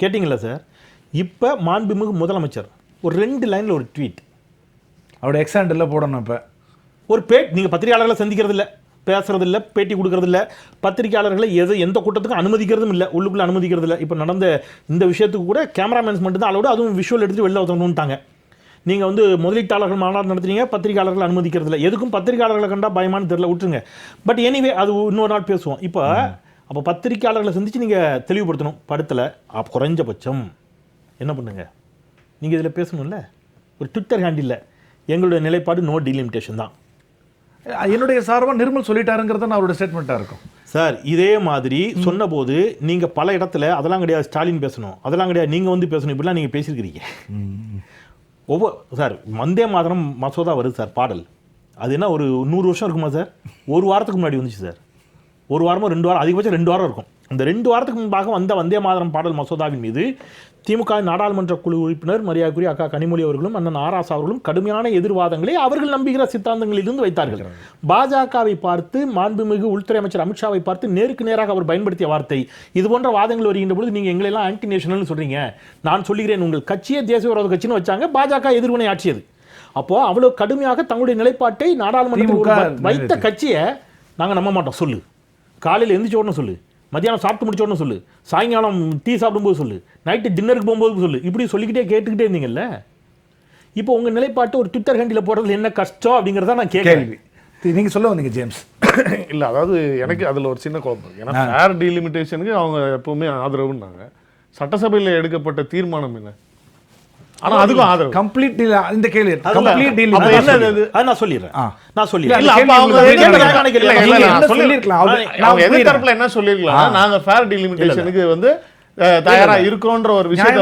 கேட்டிங்களா சார்? இப்போ மாண்புமிகு முதலமைச்சர் ஒரு 2 லைனில் ஒரு ட்வீட், அவரோட எக்ஸாண்டில் போடணும். இப்போ ஒரு நீங்கள் பத்திரிகையாளர்களை சந்திக்கிறது இல்லை, பேசுறது இல்லை, பேட்டி கொடுக்கறது இல்லை, பத்திரிகையாளர்களை எந்த கூட்டத்துக்கும் அனுமதிக்கிறதும் இல்லை, உள்ளுக்குள்ளே அனுமதிக்கிறது இல்லை. இப்போ நடந்த இந்த விஷயத்துக்கு கூட கேமராமேன்ஸ் மட்டும் தான் அளவோடு, அதுவும் விஷுவல் எடுத்துகிட்டு வெளில வந்துட்டாங்க. நீங்கள் வந்து முதலீட்டாளர்கள் மாநாடு நடத்துறீங்க, பத்திரிகையாளர்கள் அனுமதிக்கிறது இல்லை. எதுக்கும் பத்திரிகையாளர்களை கண்டா பயமானு தெரியல, விட்டுருங்க. பட் எனிவே அது இன்னொரு நாள் பேசுவோம். அப்போ பத்திரிகையாளர்களை சந்தித்து நீங்கள் தெளிவுபடுத்தணும். படத்தில் குறைஞ்சபட்சம் என்ன பண்ணுங்க, நீங்கள் இதில் பேசணும்ல, ஒரு ட்விட்டர் ஹேண்டில் எங்களுடைய நிலைப்பாடு நோ டீலிமிட்டேஷன் தான். என்னுடைய சார்பாக நிர்மல் சொல்லிட்டாருங்கிறத நான் அவரோட ஸ்டேட்மெண்ட்டாக இருக்கும் சார். இதே மாதிரி சொன்னபோது நீங்கள் பல இடத்துல அதெல்லாம் கிடையாது, ஸ்டாலின் பேசணும், அதெல்லாம் கிடையாது, நீங்கள் வந்து பேசணும், இப்படிலாம் நீங்கள் பேசியிருக்கிறீங்க. சார் வந்தே மாதரம் மசோதா வருது சார், பாடல். அது என்ன ஒரு 100 வருஷம் இருக்குமா சார்? ஒரு வாரத்துக்கு முன்னாடி வந்துச்சு சார். ஒரு வாரமோ 2 வாரம், அதிகபட்சம் 2 வாரம் இருக்கும். அந்த 2 வாரத்துக்கு முன்பாக வந்த வந்தே மாதரம் பாடல் மசோதாவின் மீது திமுக நாடாளுமன்ற குழு உறுப்பினர் மரியாதைக்குரிய அக்கா கனிமொழி அவர்களும் அண்ணன் ஆராசா அவர்களும் கடுமையான எதிர்வாதங்களை அவர்கள் நம்புகிற சித்தாந்தங்களிலிருந்து வைத்தார்கள். பாஜகவை பார்த்து, மாண்புமிகு உள்துறை அமைச்சர் அமித்ஷாவை பார்த்து நேருக்கு நேராக அவர் பயன்படுத்திய வார்த்தை, இது போன்ற வாதங்கள் வருகின்ற பொழுது நீங்கள் எங்களெல்லாம் ஆன்டி நேஷனல்னு சொல்றீங்க. நான் சொல்லுகிறேன், உங்கள் கட்சியே தேசிய விரோத கட்சின்னு வச்சாங்க, பாஜக எதிர்வினை ஆட்சியது. அப்போ அவ்வளவு கடுமையாக தங்களுடைய நிலைப்பாட்டை நாடாளுமன்றத்தில் வைத்த கட்சியை நாங்கள் நம்ப மாட்டோம். சொல்லு, காலையில் எந்திரிச்ச உடனே சொல்லு, மத்தியானம் சாப்பிட்டு முடிச்ச உடனே சொல்லு, சாயங்காலம் டீ சாப்பிடும்போது சொல்லு, நைட்டு டின்னருக்கு போகும்போது சொல்லு, இப்படி சொல்லிக்கிட்டே கேட்டுக்கிட்டே இருந்தீங்கல்ல. இப்போ உங்க நிலைப்பாட்டு ஒரு ட்விட்டர் ஹேண்டில் போடுறதுல என்ன கஷ்டம் அப்படிங்கிறத நான் கேள்வி. நீங்க சொல்ல வந்தீங்க ஜேம்ஸ். இல்லை, அதாவது எனக்கு அதில் ஒரு சின்ன குழப்பம். ஏன்னா ஃபேர் டீலிமிட்டேஷனுக்கு அவங்க எப்பவுமே ஆதரவுன்னாங்க. சட்டசபையில் எடுக்கப்பட்ட தீர்மானம் என்ன? ஆனா அதுக்கும் ஆதரவு கம்ப்ளீட் இந்த கேள்வி கம்ப்ளீட் டீல் அப்ப என்ன அது? அது நான் சொல்லிடுறேன். நான் இல்ல, சொல்லிடுறேன். அப்ப அவங்க சொல்லிருக்கலாம். அவங்க எதிர்த்தரப்புல என்ன சொல்லிருக்கலாம், நாங்க ஃபேர் டீலிமிட்டேஷனுக்கு வந்து தயாரா இருக்கிறோன்ற ஒரு விஷயத்தை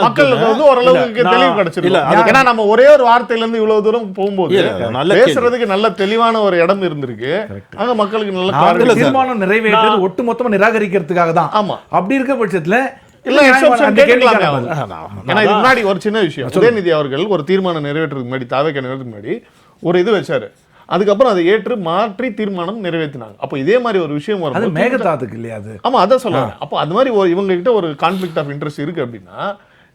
மக்கள் வந்து ஓரளவுக்கு தெளிவு கிடைச்சிருக்கு. ஏன்னா நம்ம ஒரே ஒரு வார்த்தையில இருந்து இவ்வளவு தூரம் போகும்போது பேசுறதுக்கு நல்ல தெளிவான ஒரு இடம் இருந்திருக்கு. அங்க மக்களுக்கு நல்ல தீர்மானம் நிறைவேற்றது ஒட்டு மொத்தமா நிராகரிக்கிறதுக்காக தான். ஆமா, அப்படி இருக்க பட்சத்துல முன்னாடி ஒரு சின்ன விஷயம், உதயநிதி அவர்கள் ஒரு தீர்மானம் நிறைவேற்றுறதுக்கு முன்னாடி, தாவேக்கா நிறைவேற்றுறதுக்கு முன்னாடி ஒரு இது வச்சாரு. அதுக்கப்புறம் அதை ஏற்று மாற்றி தீர்மானம் நிறைவேற்றினாங்க. அப்போ இதே மாதிரி ஒரு விஷயம் வரும், மேகதாதுக்கு இல்லையா அது? ஆமா, அதான் சொல்லுவாங்க. அப்போ அது மாதிரி இவங்க கிட்ட ஒரு கான்ஃபிளிக்ட் ஆஃப் இன்ட்ரெஸ்ட் இருக்கு அப்படின்னா,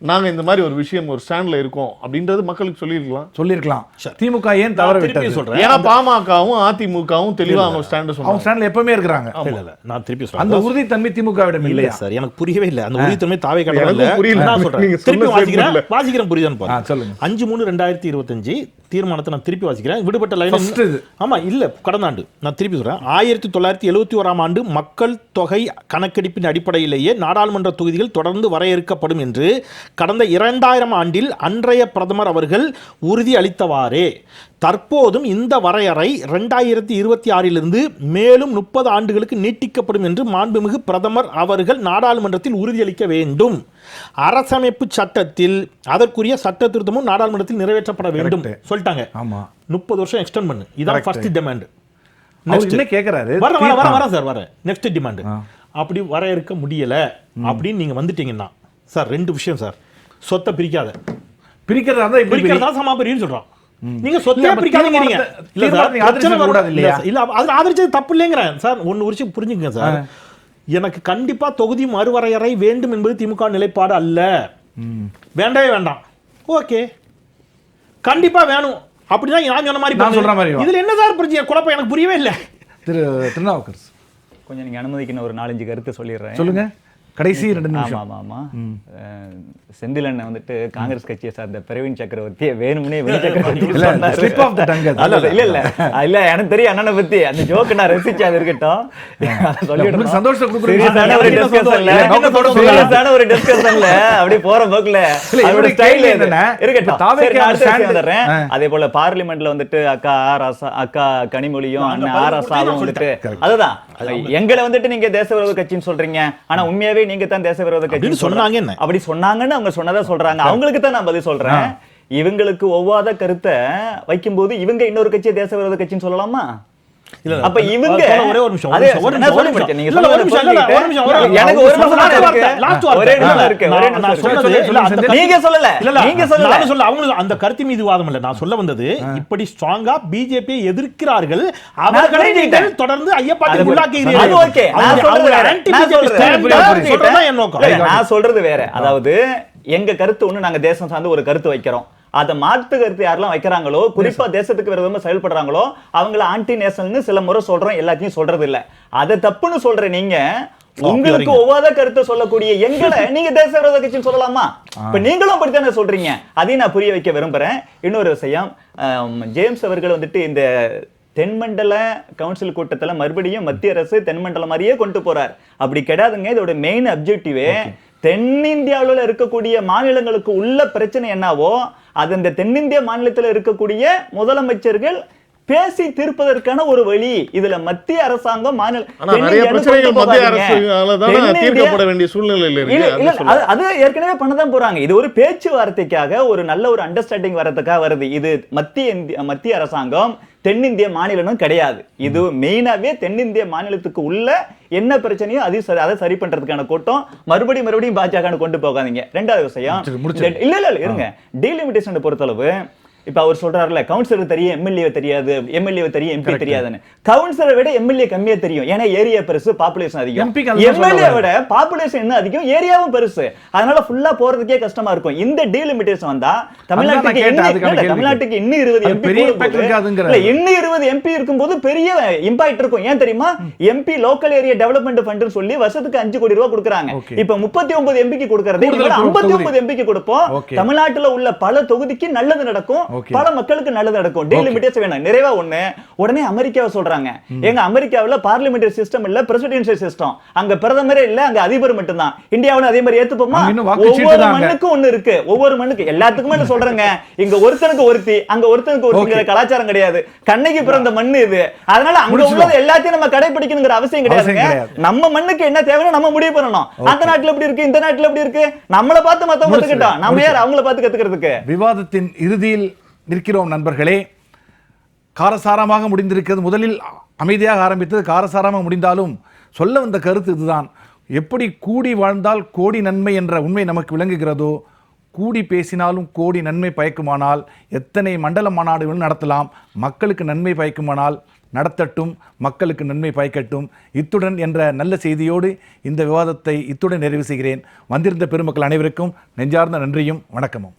நாங்க இந்த மாதிரி ஒரு விஷயம் ஒரு ஸ்டாண்ட்ல இருக்கோம் அப்படின்றது மக்களுக்கு சொல்லிருக்கலாம். திமுக ஏன் தவற விட்டது சொல்றேன். ஏன்னா பாமகவும் அதிமுகவும் தெளிவா அவங்க ஸ்டாண்ட் சொன்னாங்க. அவங்க ஸ்டாண்ட்ல எப்பவுமே இருக்காங்க. இல்ல நான் திருப்பி சொல்றேன், அந்த உறுதித்தன்மை திமுகவிடம் இல்லையா சார்? எனக்கு புரியவே இல்லை அந்த உறுதித்தன்மை. தாவே கடல புரியல. நான் சொல்றேன், திருப்பி வாசிக்கிறேன் புரியுதான்னு பாருங்க. சொல்லுங்க. 5/3/2025 தீர்மானத்தை நான் திருப்பி வாசிக்கிறேன். விடுபட்ட லைன். ஆமா, இல்ல கடந்த ஆண்டு நான் திருப்பி சொல்றேன். 1971ஆம் ஆண்டு மக்கள் தொகை கணக்கெடுப்பின் அடிப்படையிலேயே நாடாளுமன்ற தொகுதிகள் தொடர்ந்து வரையறுக்கப்படும் என்று கடந்த 2000 ஆண்டில் அன்றைய பிரதமர் அவர்கள் உறுதி அளித்தவாறே தற்போதும் இந்த வரையறை 2026 மேலும் 30 ஆண்டுகளுக்கு நீட்டிக்கப்படும் என்று மாண்புமிகு பிரதமர் அவர்கள் நாடாளுமன்றத்தில் உறுதியளிக்க வேண்டும். அரசமைப்பு சட்டத்தில் அதற்குரிய சட்ட திருத்தமும் நாடாளுமன்றத்தில் நிறைவேற்றப்பட வேண்டும் சொல்லிட்டாங்க. 30 வருஷம் எக்ஸ்டெண்ட் பண்ணு. இதான் ஃபர்ஸ்ட் டிமாண்ட். நெக்ஸ்ட் கேக்குறாரு. வர சார் வர நெக்ஸ்ட் டிமாண்ட். அப்படி வரையறுக்க முடியல அப்படின்னு நீங்க வந்துட்டீங்கன்னா சார், 2 விஷயம் சார். சொத்தை பிரிக்கிறதா சமாபரின்னு சொல்றான். நீங்க சொத்தை பிரிக்காதீங்க. நீங்க இல்ல அது ஆதரிச்சது தப்பு இல்லைங்கிறேன் சார். ஒன்னு விஷயம் புரிஞ்சுங்க சார். எனக்கு கண்டிப்பா தொகுதி மறுவரையறை வேண்டும் என்பது திமுக நிலைப்பாடு அல்ல. வேண்டவே வேண்டாம். ஓகே, கண்டிப்பா வேணும் அப்படிதான் நான் சொன்ன மாதிரி சொல்ற மாதிரி. இதுல என்ன சார் பிரச்சனை? குழப்பம் எனக்கு புரியவே இல்லை. திருநாவுக்கரசு கொஞ்சம் நீங்க அனுமதிக்கணும், ஒரு 4-5 கருத்து சொல்லிடுறேன். சொல்லுங்க. கடைசி 2 நிமிஷம். ஆமா. செந்திலண்ணன் வந்துட்டு காங்கிரஸ் கட்சியை சார்ந்த பிரவீன் சக்கரவர்த்தியை வேணும்னே வெளி சக்கரவர்த்தி இல்ல எனக்கு தெரியும் அண்ணனை பத்தி. அந்த ஜோக்கு நான் ரசிச்சேன். அது இருக்கட்டும். ஒரு டிஸ்கஷன்ல அப்படி போற போக்குல இருக்கட்டும். அதே போல பார்லிமெண்ட்ல வந்துட்டு அக்கா கனிமொழியும் அண்ணன் ஆராசாவும் வந்துட்டு அதுதான் எங்களை வந்துட்டு நீங்க தேச விரோத கட்சின்னு சொல்றீங்க. ஆனா உண்மையாவே நீங்க தான் தேச விரோத கட்சி சொன்னாங்க. அப்படி சொன்னாங்கன்னு அவங்க சொன்னதா சொல்றாங்க. அவங்களுக்கு தான் நான் பதில் சொல்றேன். இவங்களுக்கு ஒவ்வாத கருத்தை வைக்கும்போது இவங்க இன்னொரு கட்சியை தேச விரோத கட்சின்னு சொல்லலாமா? அப்ப இவங்க ஒரே ஒரு நிமிஷம் அந்த கருத்து மீது வாதம் இல்ல. நான் சொல்ல வந்தது இப்படி ஸ்ட்ராங்கா பிஜேபி எதிர்க்கிறார்கள். அவர்களை நீங்கள் தொடர்ந்து ஐயப்பாட்டுக்கு உள்ளாக்குகிறீர்கள். நான் சொல்றது வேற. அதாவது எங்க கருத்து ஒண்ணு, நாங்க தேசம் சார்ந்து ஒரு கருத்து வைக்கிறோம். அதை மாற்று கருத்து யாரெல்லாம் வைக்கிறாங்களோ, குறிப்பா தேசத்துக்கு விரோதமா செயல்படுறாங்களோ அவங்கள ஆன்டி நேஷனல்னு சில முறை சொல்றோம், எல்லாத்தையும் சொல்றது இல்ல. அதை தப்புன்னு சொல்ற நீங்க உங்களுக்கு ஒவ்வாத கருத்தை சொல்லக்கூடிய எங்களை நீங்க தேச விரோத கட்சின்னு சொல்லலாமா? இப்ப நீங்களும் அப்படித்தானே சொல்றீங்க. அதையும் நான் புரிய வைக்க விரும்புறேன். இன்னொரு விஷயம், ஜேம்ஸ் அவர்கள் வந்துட்டு இந்த தென்மண்டல கவுன்சில் கூட்டத்துல மறுபடியும் மத்திய அரசு தென்மண்டலம் மாதிரியே கொண்டு போறார். அப்படி கிடையாதுங்க. இதோட மெயின் அப்ஜெக்டிவே தென்னிந்தியாவில் இருக்கக்கூடிய மாநிலங்களுக்கு உள்ள பிரச்சனை என்னவோ அது இந்த தென்னிந்திய மாநிலத்தில் இருக்கக்கூடிய முதலமைச்சர்கள் பேசி தீர்ப்பதற்கான ஒரு வழி. இதுல மத்திய அரசாங்கம் அது ஏற்கனவே பண்ணதான் போறாங்க. இது ஒரு பேச்சுவார்த்தைக்காக, ஒரு நல்ல ஒரு அண்டர்ஸ்டாண்டிங் வரதுக்காக வருது. இது மத்திய அரசாங்கம் தென்னிந்திய மாநிலம் கிடையாது. இது மெயினாவே தென்னிந்திய மாநிலத்துக்கு உள்ள என்ன பிரச்சனையோ அதை சரி பண்றதுக்கான கூட்டம். மறுபடியும் பாஜக கொண்டு போகாதீங்க. 2வது விஷயம், இல்ல இருங்க, டீலிமிட்டேஷன் பொறுத்தளவு இப்ப அவர் சொல்றாருல கவுன்சிலர் தெரியும் எம்எல்ஏ தெரியாது, எம்எல்ஏ தெரியும் எம்பி தெரியாதுன்னு. கவுன்சிலரை விட எம்எல்ஏ கம்மியா தெரியும், ஏன்னா ஏரியா பெருசு, பாப்புலேஷன் அதிகம். MP க்கு அதுதான் சொல்ல எம்எல்ஏ விட பாப்புலேஷன் என்ன அதிகம், ஏரியாவும் பெருசு. அதனால ஃபுல்லா போறதுக்கே கஷ்டமா இருக்கும். இந்த டீலிமிட்டேஷன் வந்தா தமிழ்நாட்டுக்கு இன்னும் 20 எம்பி இன்னும் 20 எம்பி இருக்கும்போது பெரிய இம்பாக்ட் இருக்கும். ஏன் தெரியுமா? MP local area development fund சொல்லி வருஷத்துக்கு 5 கோடி ரூபாய் கொடுக்குறாங்க. இப்ப 39 எம்பிக்கு கொடுக்கறதே 59 எம்பிக்கு கொடுப்போம். தமிழ்நாட்டுல உள்ள பல தொகுதிக்கு நல்லது நடக்கும், பல மக்களுக்கு நல்லது நடக்கும். டீலிமிட்டேஷன் வேணும். நிறைவா ஒண்ணு, உடனே அமெரிக்காவை சொல்றாங்க. எங்க அமெரிக்காவுல பார்லிமெண்டரி சிஸ்டம் இல்ல, பிரசிடென்ஷியல் சிஸ்டம். அங்க பிரதமரே இல்ல, அங்க அதிபர் மட்டும் தான். இந்தியாவுல அதே மாதிரி ஏத்துப்போமா? ஒவ்வொரு மண்ணுக்கும் ஒண்ணு இருக்கு, ஒவ்வொரு மண்ணுக்கு எல்லாத்துக்குமே சொல்றேங்க. இங்க ஒருத்தனுக்கு ஒருத்தி, அங்க ஒருத்தனுக்கு ஒருத்திங்கிற கலாச்சாரம் கிடையாது. கண்ணகி பிறந்த மண்ணு இது. அதனால அங்க உள்ளது எல்லாத்தையும் நம்ம கடைபிடிக்கணுங்கிற அவசியம் கிடையாதுங்க. நம்ம மண்ணுக்கு என்ன தேவைன்னு நம்ம முடிவு பண்ணணும். அந்த நாட்டுல எப்படி இருக்கு, இந்த நாட்டுல எப்படி இருக்கு, நம்மளை பார்த்து மத்தவங்க கத்துக்கிட்டோம், நம்ம யார் அவங்கள பார்த்து கத்துக்கிறதுக்கு? விவாதத்தின் இறுதியில் நிற்கிறோம் நண்பர்களே. காரசாரமாக முடிந்திருக்கிறது. முதலில் அமைதியாக ஆரம்பித்தது, காரசாரமாக முடிந்தாலும் சொல்ல வந்த கருத்து இதுதான். எப்படி கூடி வாழ்ந்தால் கோடி நன்மை என்ற உண்மை நமக்கு விளங்குகிறதோ, கூடி பேசினாலும் கோடி நன்மை பயக்குமானால் எத்தனை மண்டல மாநாடுகளும் நடத்தலாம். மக்களுக்கு நன்மை பயக்குமானால் நடத்தட்டும், மக்களுக்கு நன்மை பயக்கட்டும். இத்துடன் என்ற நல்ல செய்தியோடு இந்த விவாதத்தை இத்துடன் நிறைவு செய்கிறேன். வந்திருந்த பெருமக்கள் அனைவருக்கும் நெஞ்சார்ந்த நன்றியும் வணக்கமும்.